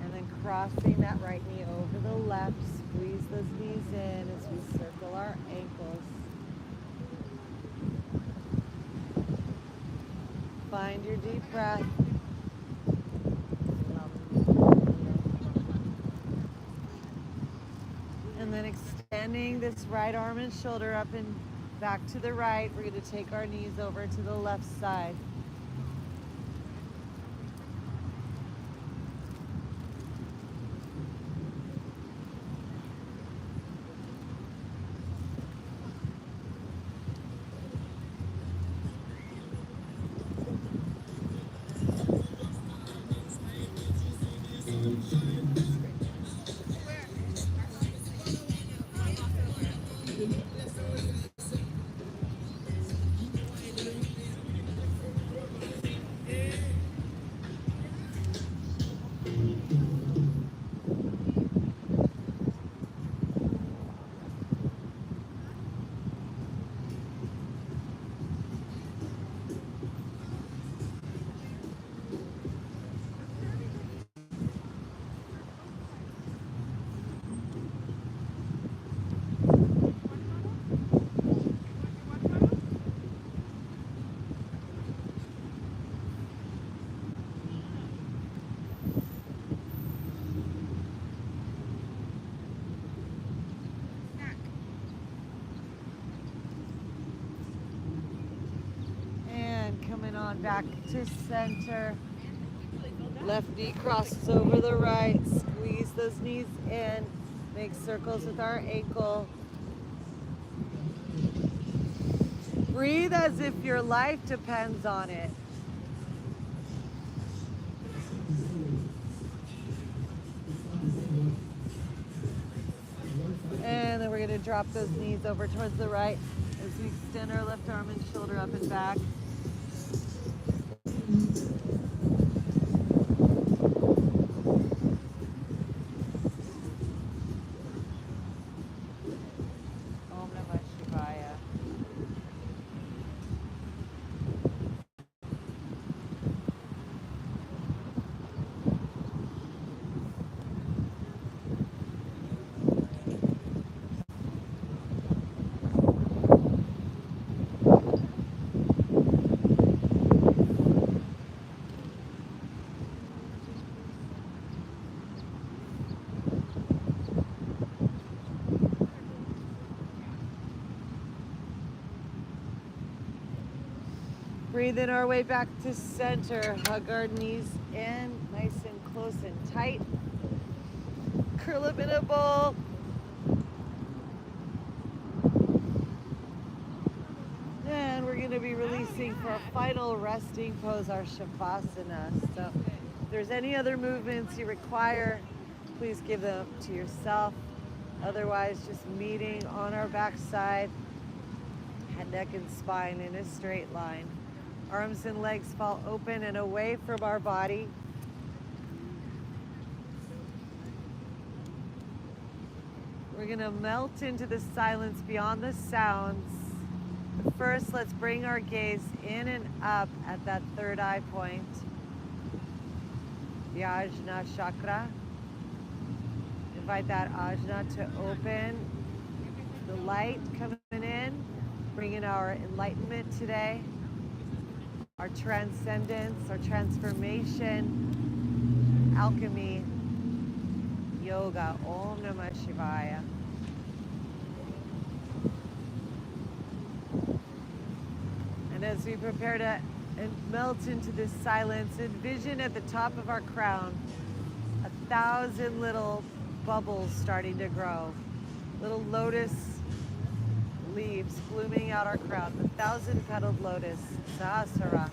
And then crossing that right knee over the left. Squeeze those knees in as we circle our ankles. Find your deep breath. And then extending this right arm and shoulder up and back to the right. We're going to take our knees over to the left side. On back to center. Left knee crosses over the right. Squeeze those knees in. Make circles with our ankle. Breathe as if your life depends on it. And then we're going to drop those knees over towards the right as we extend our left arm and shoulder up and back. Breathing our way back to center. Hug our knees in, nice and close and tight. Curl up in a ball. And we're going to be releasing for a final resting pose, our Savasana. So if there's any other movements you require, please give them to yourself. Otherwise, just meeting on our backside, head, neck, and spine in a straight line. Arms and legs fall open and away from our body. We're going to melt into the silence beyond the sounds. But first, let's bring our gaze in and up at that third eye point. The Ajna chakra. Invite that Ajna to open. The light coming in, bringing our enlightenment today. Our transcendence, our transformation, alchemy, yoga. Om Namah Shivaya. And as we prepare to melt into this silence, envision at the top of our crown 1,000 little bubbles starting to grow. Little lotus leaves blooming out our crown. 1,000-petaled lotus, Sahasrara.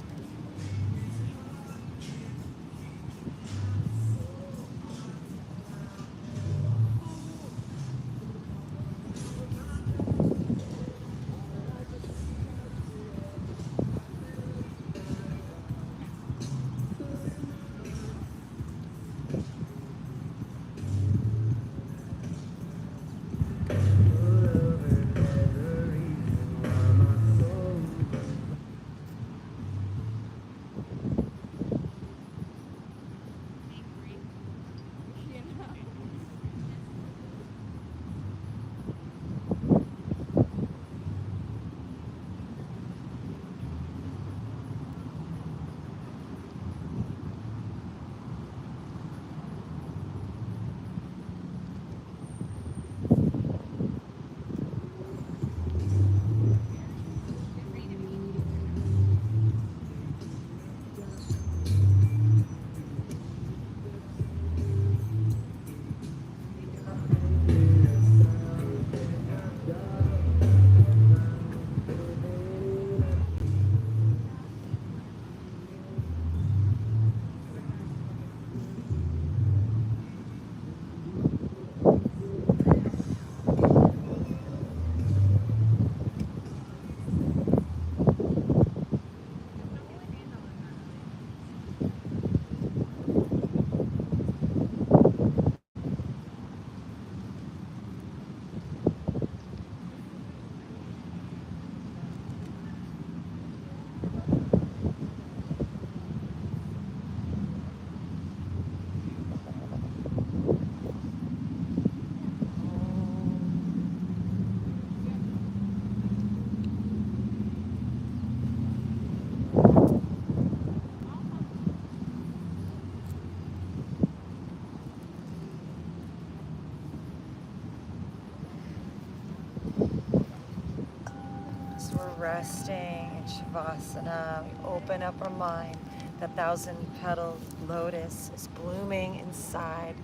resting in Savasana. We open up our mind. The 1,000-petal lotus is blooming inside.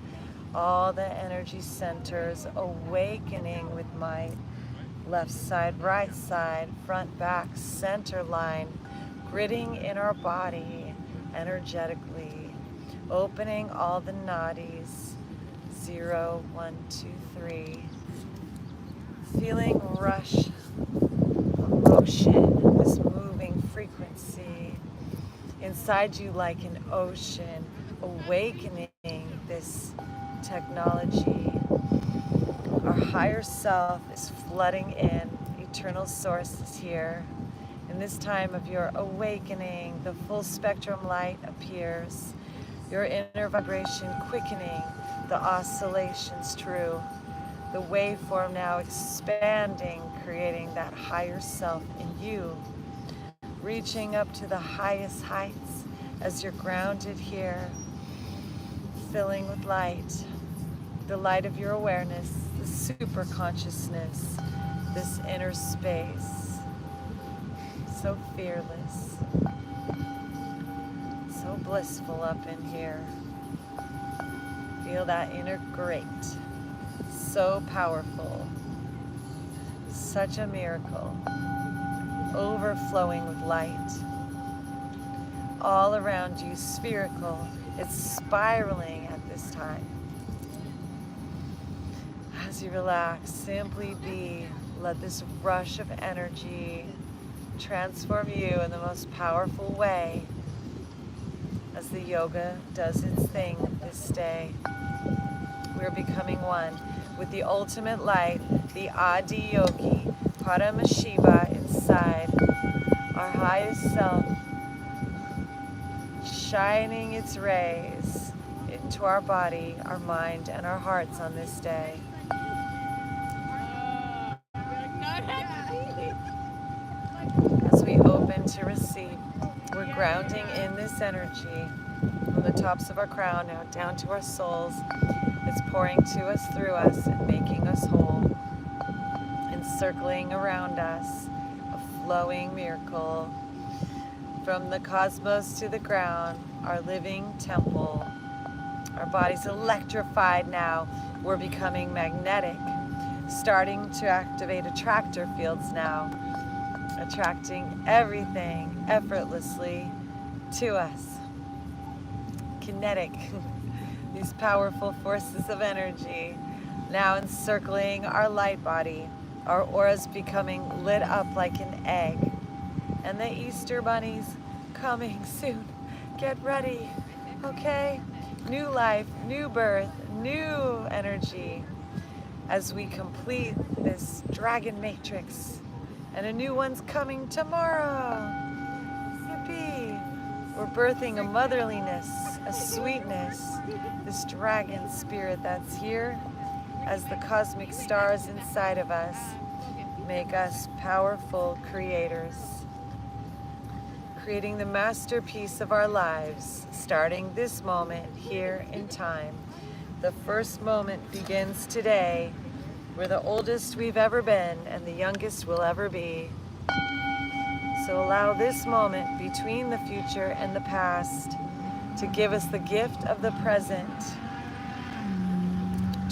All the energy centers awakening with might. Left side, right side, front, back, center line. Gritting in our body energetically. Opening all the nadis. 0, 1, 2, 3. Feeling rush emotion, this moving frequency inside you like an ocean, awakening this technology. Our higher self is flooding in. Eternal source is here. In this time of your awakening, the full spectrum light appears. Your inner vibration quickening, the oscillations true. The waveform now expanding, creating that higher self in you. Reaching up to the highest heights as you're grounded here. Filling with light. The light of your awareness, the super consciousness, this inner space. So fearless. So blissful up in here. Feel that inner great. So powerful. Such a miracle. Overflowing with light. All around you, spherical. It's spiraling at this time. As you relax, simply be. Let this rush of energy transform you in the most powerful way as the yoga does its thing this day. We're becoming one with the ultimate light, the Adi Yogi, Paramashiva inside, our highest self, shining its rays into our body, our mind, and our hearts on this day. As we open to receive, we're grounding in this energy from the tops of our crown now down to our souls. It's pouring to us, through us, and making us whole. Encircling around us, a flowing miracle. From the cosmos to the ground, our living temple. Our body's electrified now. We're becoming magnetic. Starting to activate attractor fields now. Attracting everything effortlessly to us. Kinetic. These powerful forces of energy now encircling our light body. Our aura's becoming lit up like an egg. And the Easter bunnies coming soon. Get ready, okay? New life, new birth, new energy as we complete this dragon matrix. And a new one's coming tomorrow. Yippee! We're birthing a motherliness, a sweetness, this dragon spirit that's here as the cosmic stars inside of us make us powerful creators. Creating the masterpiece of our lives, starting this moment here in time. The first moment begins today. We're the oldest we've ever been and the youngest we'll ever be. So allow this moment between the future and the past to give us the gift of the present.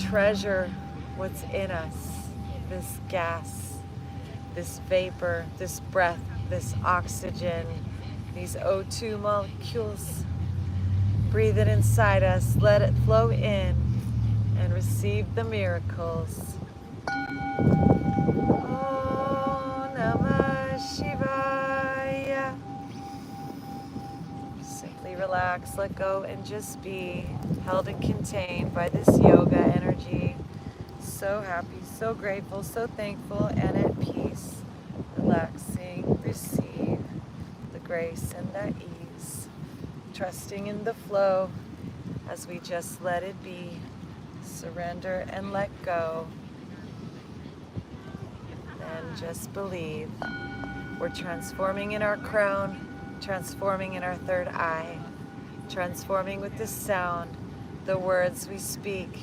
Treasure what's in us, this gas, this vapor, this breath, this oxygen, these O2 molecules. Breathe it inside us, let it flow in, and receive the miracles. Om Namah Shivaya. Simply relax, let go, and just be held and contained by this yoga energy. So happy, so grateful, so thankful, and at peace. Relaxing, receive the grace and the ease. Trusting in the flow as we just let it be. Surrender and let go. And just believe. We're transforming in our crown, transforming in our third eye, transforming with the sound. The words we speak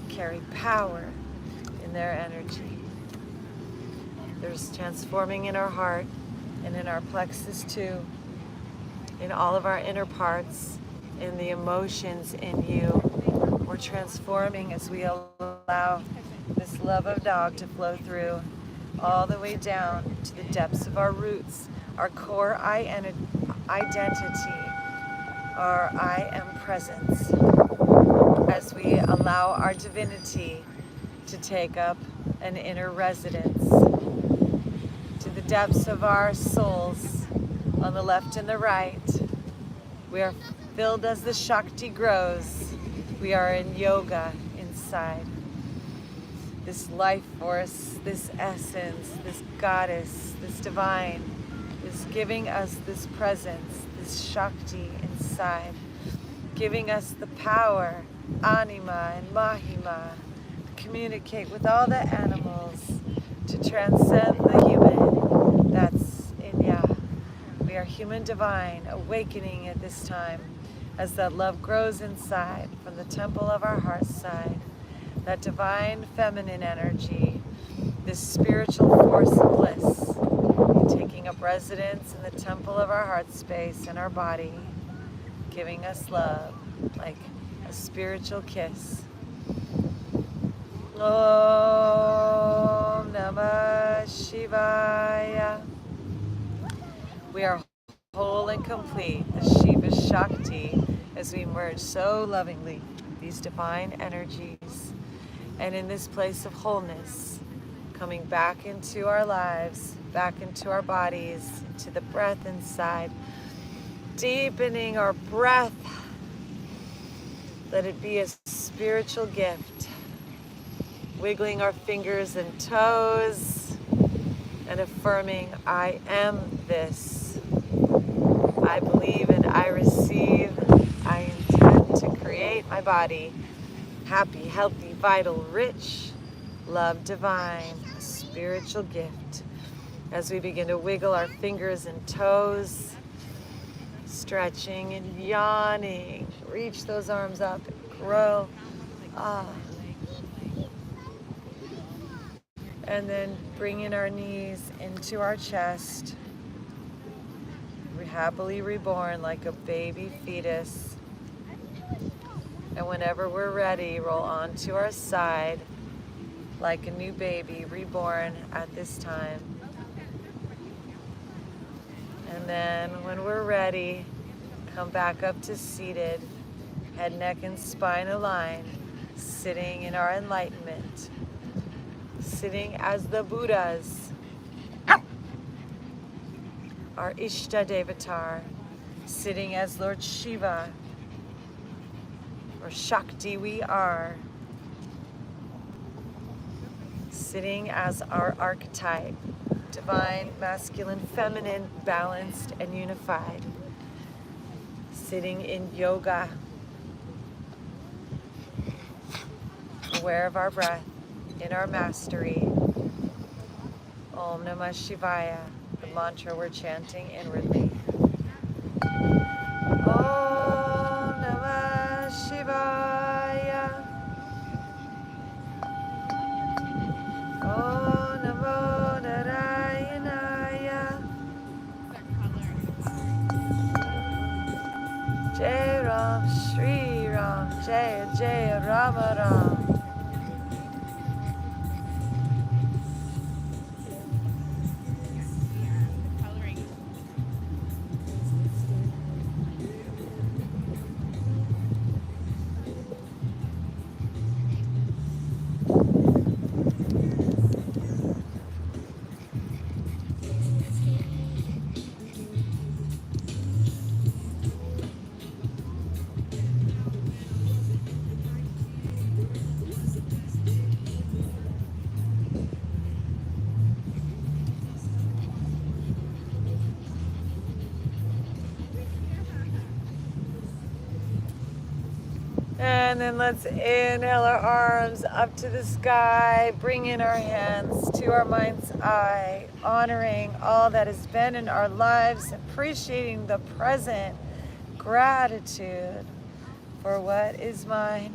carry power in their energy. There's transforming in our heart, and in our plexus too, in all of our inner parts, in the emotions in you. We're transforming as we allow this love of dog to flow through all the way down to the depths of our roots, our core identity, our I am presence, as we allow our divinity to take up an inner residence, to the depths of our souls on the left and the right. We are filled as the Shakti grows. We are in yoga inside. This life force, this essence, this goddess, this divine is giving us this presence, this Shakti inside, giving us the power, anima and mahima, to communicate with all the animals, to transcend the human that's in Ya. We are human divine, awakening at this time as that love grows inside from the temple of our heart side, that divine feminine energy, this spiritual force of bliss, taking up residence in the temple of our heart space and our body, giving us love like a spiritual kiss. Om Namah Shivaya. We are whole and complete, the Shiva Shakti, as we merge so lovingly these divine energies. And in this place of wholeness, coming back into our lives, back into our bodies, to the breath inside, deepening our breath. Let it be a spiritual gift. Wiggling our fingers and toes and affirming, I am this. I believe and I receive. I intend to create my body happy, healthy, vital, rich, love divine, a spiritual gift. As we begin to wiggle our fingers and toes, stretching and yawning, reach those arms up, grow. And then bringing our knees into our chest. We're happily reborn like a baby fetus. And whenever we're ready, roll onto our side like a new baby reborn at this time. And then when we're ready, come back up to seated, head, neck, and spine aligned, sitting in our enlightenment, sitting as the Buddhas, our Ishta Devatar, sitting as Lord Shiva, or Shakti we are, sitting as our archetype, divine, masculine, feminine, balanced, and unified, sitting in yoga, aware of our breath, in our mastery. Om Namah Shivaya, the mantra we're chanting inwardly. Om Namah Shivaya. Om Namo Narayanaya. Jai Ram, Shri Ram, Jaya Jaya Rama Ram. And then let's inhale our arms up to the sky, bring in our hands to our mind's eye, honoring all that has been in our lives, appreciating the present, gratitude for what is mine.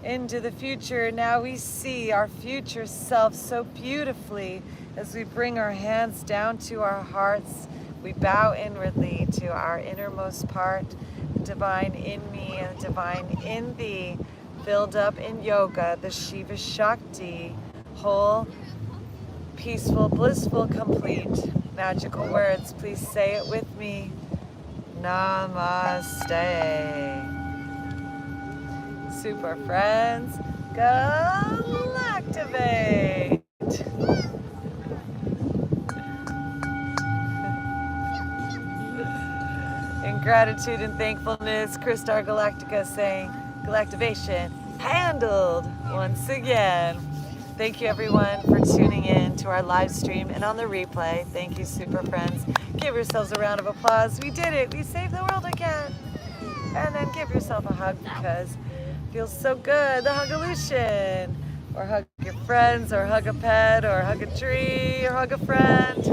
Into the future, now we see our future self so beautifully As we bring our hands down to our hearts, we bow inwardly to our innermost part, the divine in me and the divine in thee, filled up in yoga, the Shiva Shakti, whole, peaceful, blissful, complete. Magical words, please say it with me. Namaste. Super friends, Galactivate. In gratitude and thankfulness, Christar Galactica saying, Galactivation handled once again. Thank you everyone for tuning in to our live stream and on the replay. Thank you, super friends. Give yourselves a round of applause. We did it. We saved the world again. And then give yourself a hug because it feels so good. The Hugolution. Or hug your friends, or hug a pet, or hug a tree, or hug a friend.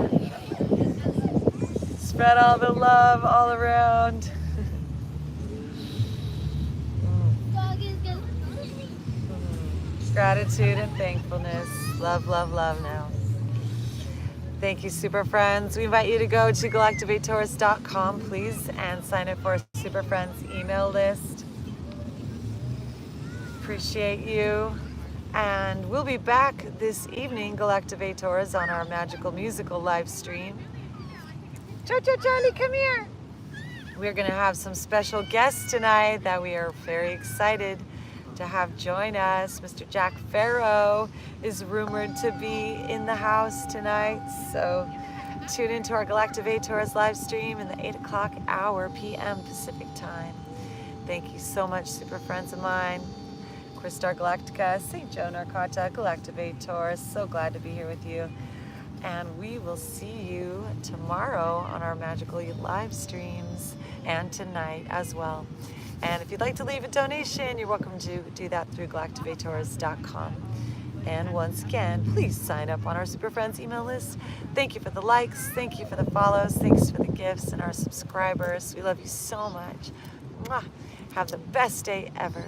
Spread all the love all around. Gratitude and thankfulness. Love, love, love now. Thank you, super friends. We invite you to go to galactivators.com, please, and sign up for our super friends email list. Appreciate you. And we'll be back this evening, Galactivators, on our magical musical live stream. Charlie, come here. We're going to have some special guests tonight that we are very excited to have join us. Mr. Jack Farrow is rumored to be in the house tonight, so tune into our Galactivators live stream in the 8 o'clock hour p.m. Pacific time. Thank you so much, super friends of mine. Christar Galactica, St. Joe Narcata, Galactivators, so glad to be here with you. And we will see you tomorrow on our magical live streams and tonight as well. And if you'd like to leave a donation, you're welcome to do that through galactivators.com. And once again, please sign up on our Super Friends email list. Thank you for the likes, thank you for the follows, thanks for the gifts and our subscribers. We love you so much. Mwah. Have the best day ever.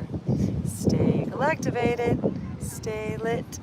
Stay galactivated, stay lit.